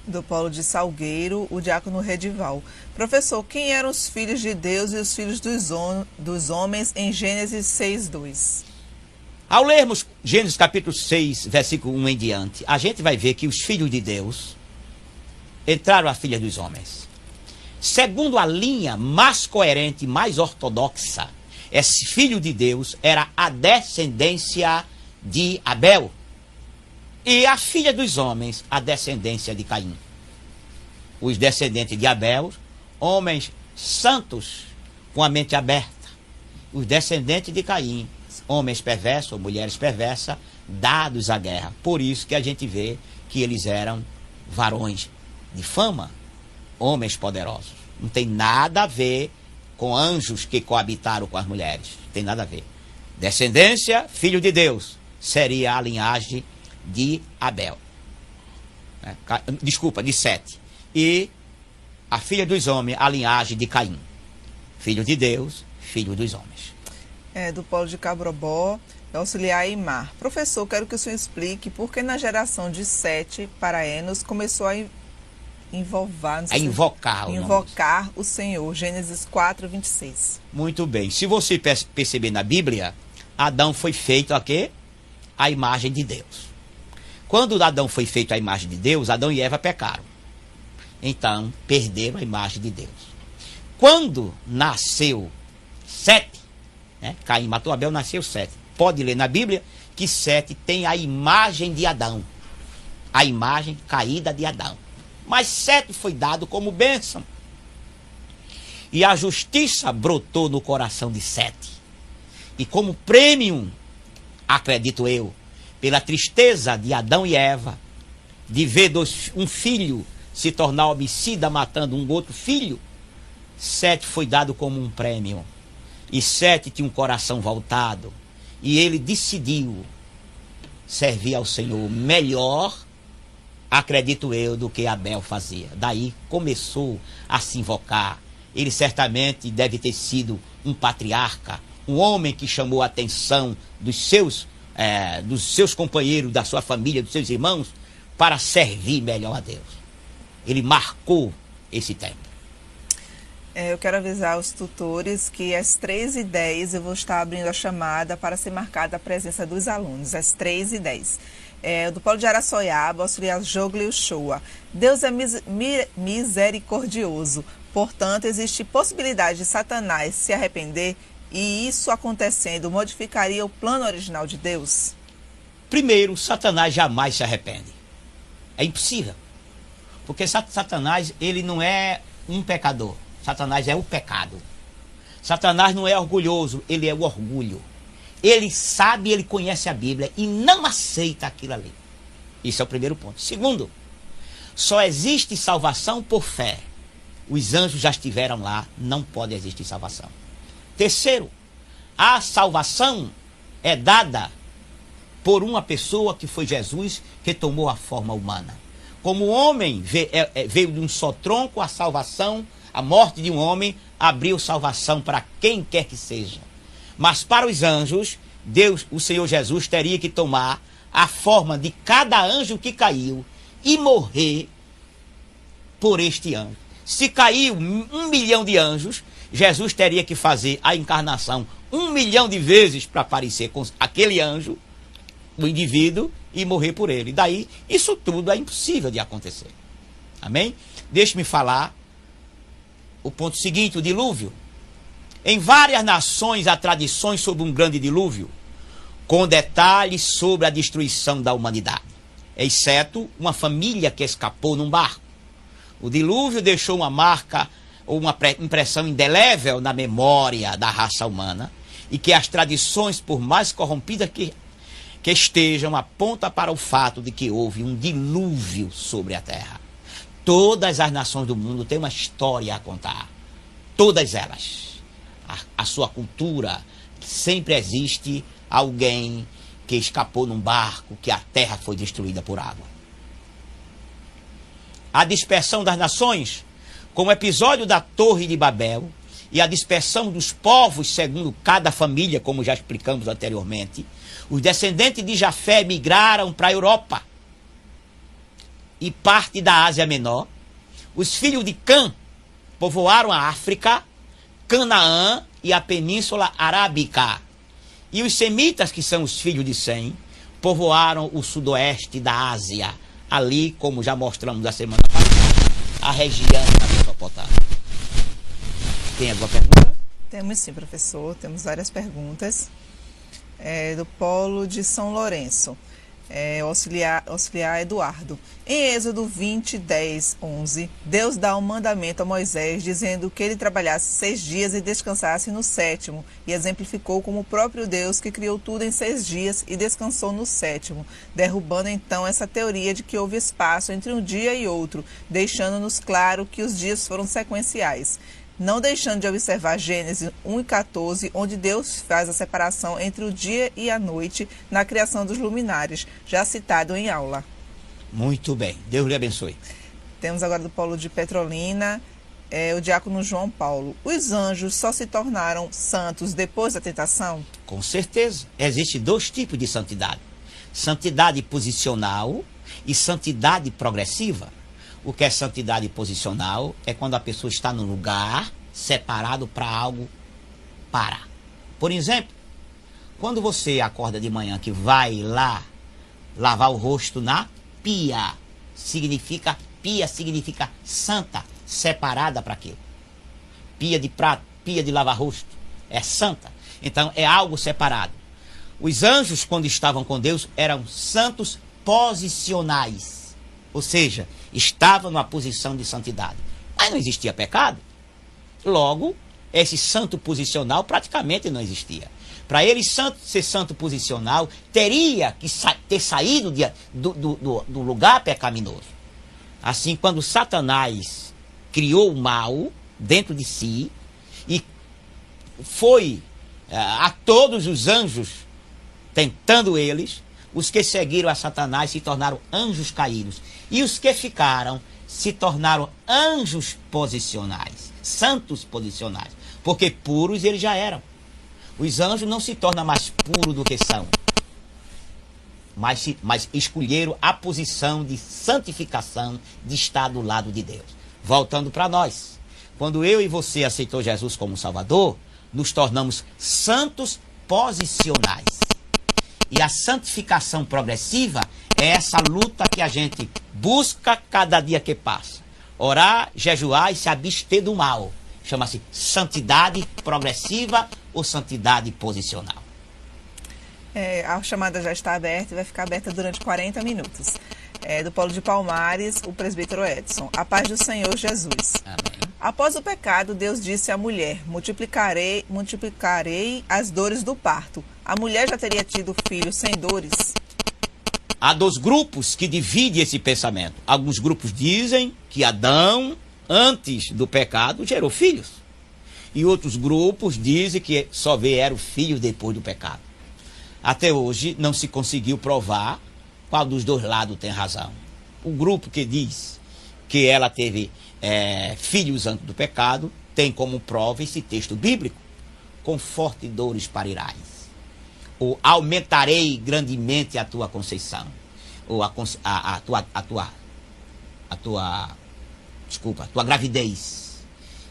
Do Polo de Salgueiro, o diácono Redival. Professor, quem eram os filhos de Deus e os filhos dos homens em Gênesis 6:2? Ao lermos Gênesis capítulo 6, versículo 1 em diante, a gente vai ver que os filhos de Deus entraram a filha dos homens. Segundo a linha mais coerente, mais ortodoxa, esse filho de Deus era a descendência de Abel. E a filha dos homens, a descendência de Caim. Os descendentes de Abel, homens santos, com a mente aberta. Os descendentes de Caim, homens perversos ou mulheres perversas, dados à guerra. Por isso que a gente vê que eles eram varões de fama, homens poderosos. Não tem nada a ver com anjos que coabitaram com as mulheres. Não tem nada a ver. Descendência, filho de Deus, seria a linhagem de Abel. Desculpa, de Sete. E a filha dos homens, a linhagem de Caim. Filho de Deus, filho dos homens. Do Polo de Cabrobó, auxiliar Aimar. Professor, quero que o senhor explique por que na geração de Sete para Enos começou a invocar o Senhor. Gênesis 4:26. Muito bem. Se você perceber na Bíblia, Adão foi feito a quê? A imagem de Deus. Quando Adão foi feito à imagem de Deus, Adão e Eva pecaram. Então, perderam a imagem de Deus. Quando nasceu Sete, Caim matou Abel, nasceu Sete. Pode ler na Bíblia que Sete tem a imagem de Adão. A imagem caída de Adão. Mas Sete foi dado como bênção. E a justiça brotou no coração de Sete. E como prêmio, acredito eu, pela tristeza de Adão e Eva, de ver um filho se tornar homicida matando um outro filho, Sete foi dado como um prêmio. E Sete tinha um coração voltado. E ele decidiu servir ao Senhor melhor, acredito eu, do que Abel fazia. Daí começou a se invocar. Ele certamente deve ter sido um patriarca, um homem que chamou a atenção dos seus companheiros, da sua família, dos seus irmãos, para servir melhor a Deus. Ele marcou esse tempo. Eu quero avisar os tutores que às 13h10 eu vou estar abrindo a chamada para ser marcada a presença dos alunos, às 13h10. Do Polo de Araçoiaba, auxiliar Joglio Shoa. Deus é misericordioso, portanto, existe possibilidade de Satanás se arrepender e isso acontecendo modificaria o plano original de Deus? Primeiro, Satanás jamais se arrepende. É impossível. Porque Satanás, ele não é um pecador. Satanás é o pecado. Satanás não é orgulhoso, ele é o orgulho. Ele sabe, ele conhece a Bíblia e não aceita aquilo ali. Isso é o primeiro ponto. Segundo, só existe salvação por fé. Os anjos já estiveram lá, não pode existir salvação. Terceiro, a salvação é dada por uma pessoa que foi Jesus, que tomou a forma humana. Como o homem veio de um só tronco, a salvação, a morte de um homem, abriu salvação para quem quer que seja. Mas para os anjos, Deus, o Senhor Jesus, teria que tomar a forma de cada anjo que caiu e morrer por este anjo. Se caiu 1 milhão de anjos, Jesus teria que fazer a encarnação 1 milhão de vezes para aparecer com aquele anjo, o indivíduo, e morrer por ele. Daí, isso tudo é impossível de acontecer. Amém? Deixe-me falar o ponto seguinte, o dilúvio. Em várias nações há tradições sobre um grande dilúvio, com detalhes sobre a destruição da humanidade, exceto uma família que escapou num barco. O dilúvio deixou uma marca ou uma impressão indelével na memória da raça humana, e que as tradições, por mais corrompidas que estejam, apontam para o fato de que houve um dilúvio sobre a terra. Todas as nações do mundo têm uma história a contar. Todas elas. A sua cultura, sempre existe alguém que escapou num barco, que a terra foi destruída por água. A dispersão das nações, como o episódio da Torre de Babel, e a dispersão dos povos segundo cada família, como já explicamos anteriormente, os descendentes de Jafé migraram para a Europa e parte da Ásia Menor. Os filhos de Cã povoaram a África, Canaã e a Península Arábica. E os semitas, que são os filhos de Sem, povoaram o sudoeste da Ásia, ali, como já mostramos na semana passada, a região da Mesopotâmia. Tem alguma pergunta? Temos sim, professor. Temos várias perguntas. Do Polo de São Lourenço. Auxiliar Eduardo. Em Êxodo 20, 10, 11, Deus dá um mandamento a Moisés, dizendo que ele trabalhasse 6 dias e descansasse no 7º, e exemplificou como o próprio Deus que criou tudo em 6 dias e descansou no 7º, derrubando então essa teoria de que houve espaço entre um dia e outro, deixando-nos claro que os dias foram sequenciais. Não deixando de observar Gênesis 1 e 14, onde Deus faz a separação entre o dia e a noite na criação dos luminares, já citado em aula. Muito bem, Deus lhe abençoe. Temos agora do Polo de Petrolina, o diácono João Paulo. Os anjos só se tornaram santos depois da tentação? Com certeza, existem 2 tipos de santidade. Santidade posicional e santidade progressiva. O que é santidade posicional é quando a pessoa está num lugar separado para algo parar. Por exemplo, quando você acorda de manhã que vai lá lavar o rosto na pia, significa santa, separada para aquilo. Pia de prato, pia de lavar rosto, é santa. Então é algo separado. Os anjos, quando estavam com Deus, eram santos posicionais. Ou seja, estava numa posição de santidade. Mas não existia pecado. Logo, esse santo posicional praticamente não existia. Para ele ser santo posicional, teria que ter saído do lugar pecaminoso. Assim, quando Satanás criou o mal dentro de si e foi a todos os anjos tentando eles, os que seguiram a Satanás se tornaram anjos caídos. E os que ficaram se tornaram anjos posicionais, santos posicionais. Porque puros eles já eram. Os anjos não se tornam mais puros do que são. Mas escolheram a posição de santificação, de estar do lado de Deus. Voltando para nós. Quando eu e você aceitou Jesus como Salvador, nos tornamos santos posicionais. E a santificação progressiva é essa luta que a gente busca cada dia que passa. Orar, jejuar e se abster do mal. Chama-se santidade progressiva ou santidade posicional. A chamada já está aberta e vai ficar aberta durante 40 minutos. Do Polo de Palmares, o presbítero Edson. A paz do Senhor Jesus. Amém. Após o pecado, Deus disse à mulher: multiplicarei as dores do parto. A mulher já teria tido filho sem dores? Há 2 grupos que dividem esse pensamento. Alguns grupos dizem que Adão, antes do pecado, gerou filhos. E outros grupos dizem que só vieram filhos depois do pecado. Até hoje não se conseguiu provar qual dos 2 lados tem razão. O grupo que diz que ela teve filhos antes do pecado tem como prova esse texto bíblico. com fortes dores parirás. Ou aumentarei grandemente a tua conceição. Ou a tua gravidez.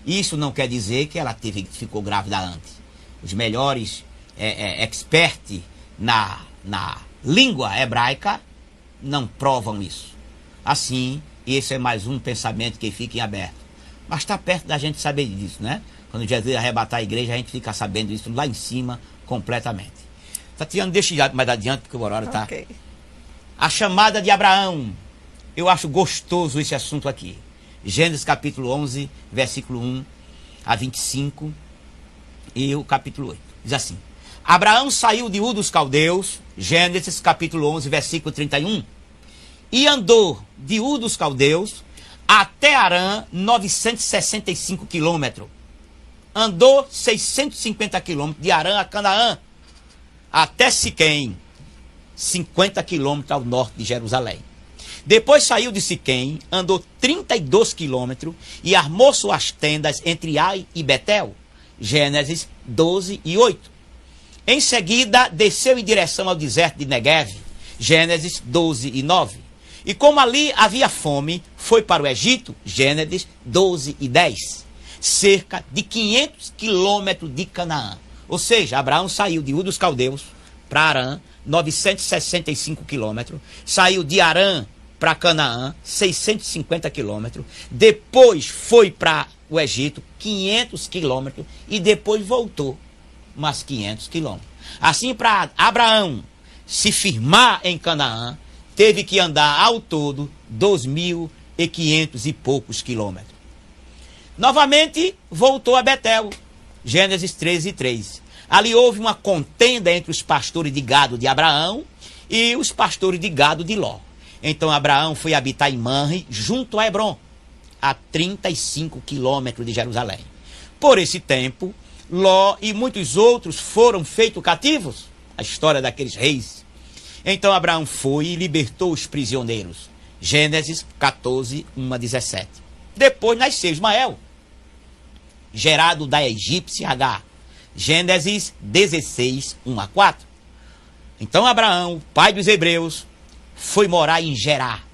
Isso não quer dizer que ela ficou grávida antes. Os melhores experts na língua hebraica não provam isso. Assim, esse é mais um pensamento que fica em aberto. Mas está perto da gente saber disso, né? Quando Jesus arrebatar a igreja, a gente fica sabendo isso lá em cima, completamente. Tatiana, deixa eu ir mais adiante, porque o horário está... Ok. A chamada de Abraão. Eu acho gostoso esse assunto aqui. Gênesis capítulo 11, versículo 1 a 25 e o capítulo 8. Diz assim: Abraão saiu de Ur dos Caldeus, Gênesis capítulo 11, versículo 31, e andou de Ur dos Caldeus até Harã, 965 quilômetros. Andou 650 quilômetros de Harã a Canaã, até Siquém, 50 quilômetros ao norte de Jerusalém. Depois saiu de Siquém, andou 32 quilômetros e armou suas tendas entre Ai e Betel. Gênesis 12 e 8. Em seguida, desceu em direção ao deserto de Negev. Gênesis 12 e 9. E como ali havia fome, foi para o Egito. Gênesis 12 e 10. Cerca de 500 quilômetros de Canaã. Ou seja, Abraão saiu de Ur dos Caldeus para Harã, 965 quilômetros. Saiu de Harã para Canaã, 650 quilômetros. Depois foi para o Egito, 500 quilômetros. E depois voltou, mais 500 quilômetros. Assim, para Abraão se firmar em Canaã, teve que andar ao todo 2.500 e poucos quilômetros. Novamente, voltou a Betel. Gênesis 13 e 3. Ali houve uma contenda entre os pastores de gado de Abraão e os pastores de gado de Ló. Então Abraão foi habitar em Manre, junto a Hebrom, a 35 quilômetros de Jerusalém. Por esse tempo, Ló e muitos outros foram feitos cativos. A história daqueles reis. Então Abraão foi e libertou os prisioneiros. Gênesis 14, 1 a 17. Depois nasceu Ismael, gerado da egípcia Agar. Gênesis 16, 1 a 4. Então Abraão, pai dos hebreus, foi morar em Gerar.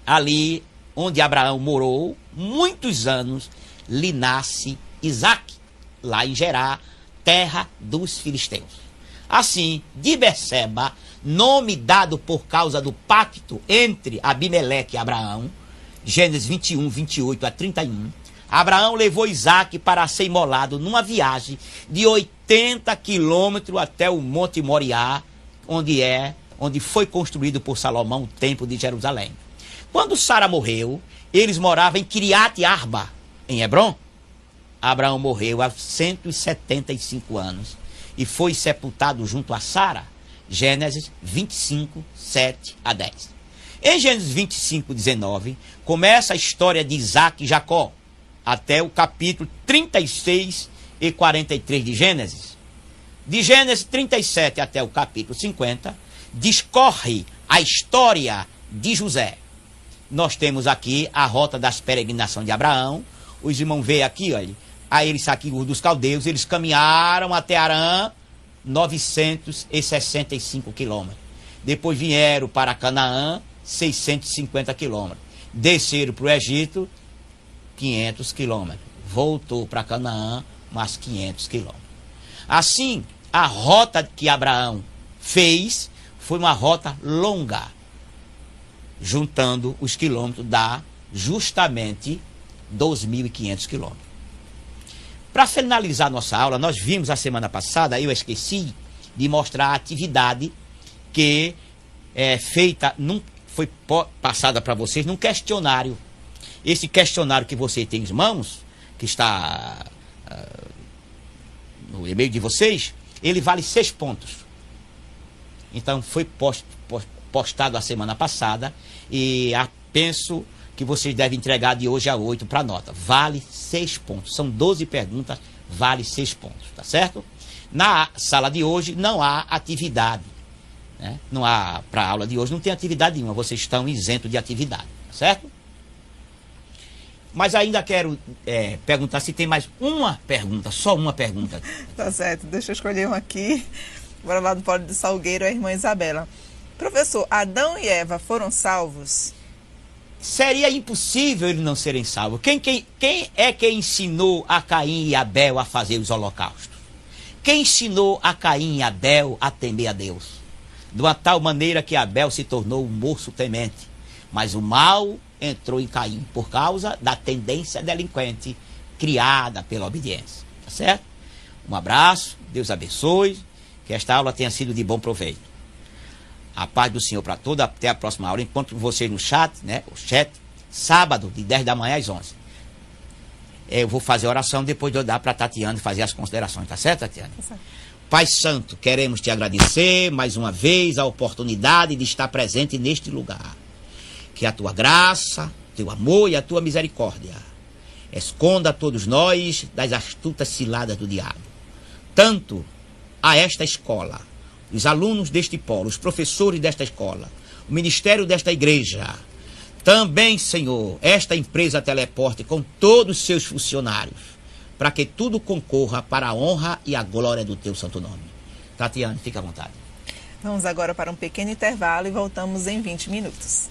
Ali onde Abraão morou muitos anos, lhe nasce Isaque, lá em Gerar, terra dos filisteus. Assim, de Berseba, nome dado por causa do pacto entre Abimeleque e Abraão, Gênesis 21, 28 a 31, Abraão levou Isaque para ser imolado numa viagem de 80 quilômetros até o Monte Moriá, onde foi construído por Salomão o Templo de Jerusalém. Quando Sara morreu, eles moravam em Kiriat Arba, em Hebrom. Abraão morreu aos 175 anos e foi sepultado junto a Sara. Gênesis 25, 7 a 10. Em Gênesis 25, 19, começa a história de Isaque e Jacó, até o capítulo 36 e 43 de Gênesis. De Gênesis 37 até o capítulo 50, discorre a história de José. Nós temos aqui a rota das peregrinações de Abraão. Os irmãos veem aqui, olha, a eles aqui, Ur dos Caldeus, eles caminharam até Harã, 965 quilômetros. Depois vieram para Canaã, 650 quilômetros. Desceram para o Egito, 500 quilômetros. Voltou para Canaã, mais 500 quilômetros. Assim, a rota que Abraão fez foi uma rota longa. Juntando os quilômetros, dá justamente 2.500 quilômetros. Para finalizar nossa aula, nós vimos a semana passada, eu esqueci de mostrar a atividade que é feita, foi passada para vocês num questionário. Esse questionário que você tem em mãos, que está no e-mail de vocês, ele vale 6 pontos. Então foi postado a semana passada e penso que vocês devem entregar de hoje a 8 para nota. Vale 6 pontos. São 12 perguntas, vale 6 pontos, tá certo? Na sala de hoje não há atividade, né? Não há, para a aula de hoje não tem atividade nenhuma, vocês estão isentos de atividade, tá certo? Mas ainda quero perguntar se tem mais uma pergunta, só uma pergunta. Tá certo, deixa eu escolher um aqui. Bora lá do Polo do Salgueiro, a irmã Isabela. Professor, Adão e Eva foram salvos? Seria impossível eles não serem salvos. Quem é que ensinou a Caim e Abel a fazer os holocaustos? Quem ensinou a Caim e Abel a temer a Deus? De uma tal maneira que Abel se tornou um moço temente. Mas o mal entrou em Caim por causa da tendência delinquente criada pela obediência. Tá certo? Um abraço, Deus abençoe, que esta aula tenha sido de bom proveito. A paz do Senhor para todos, até a próxima aula. Encontro vocês no chat, o chat, sábado, de 10 da manhã às 11. Eu vou fazer a oração, depois de eu dar para a Tatiana fazer as considerações, tá certo, Tatiana? Tá certo. Pai Santo, queremos te agradecer mais uma vez a oportunidade de estar presente neste lugar. Que a tua graça, teu amor e a tua misericórdia esconda a todos nós das astutas ciladas do diabo. Tanto a esta escola, os alunos deste polo, os professores desta escola, o ministério desta igreja, também, Senhor, esta empresa Teleporte com todos os seus funcionários, para que tudo concorra para a honra e a glória do teu santo nome. Tatiana, fica à vontade. Vamos agora para um pequeno intervalo e voltamos em 20 minutos.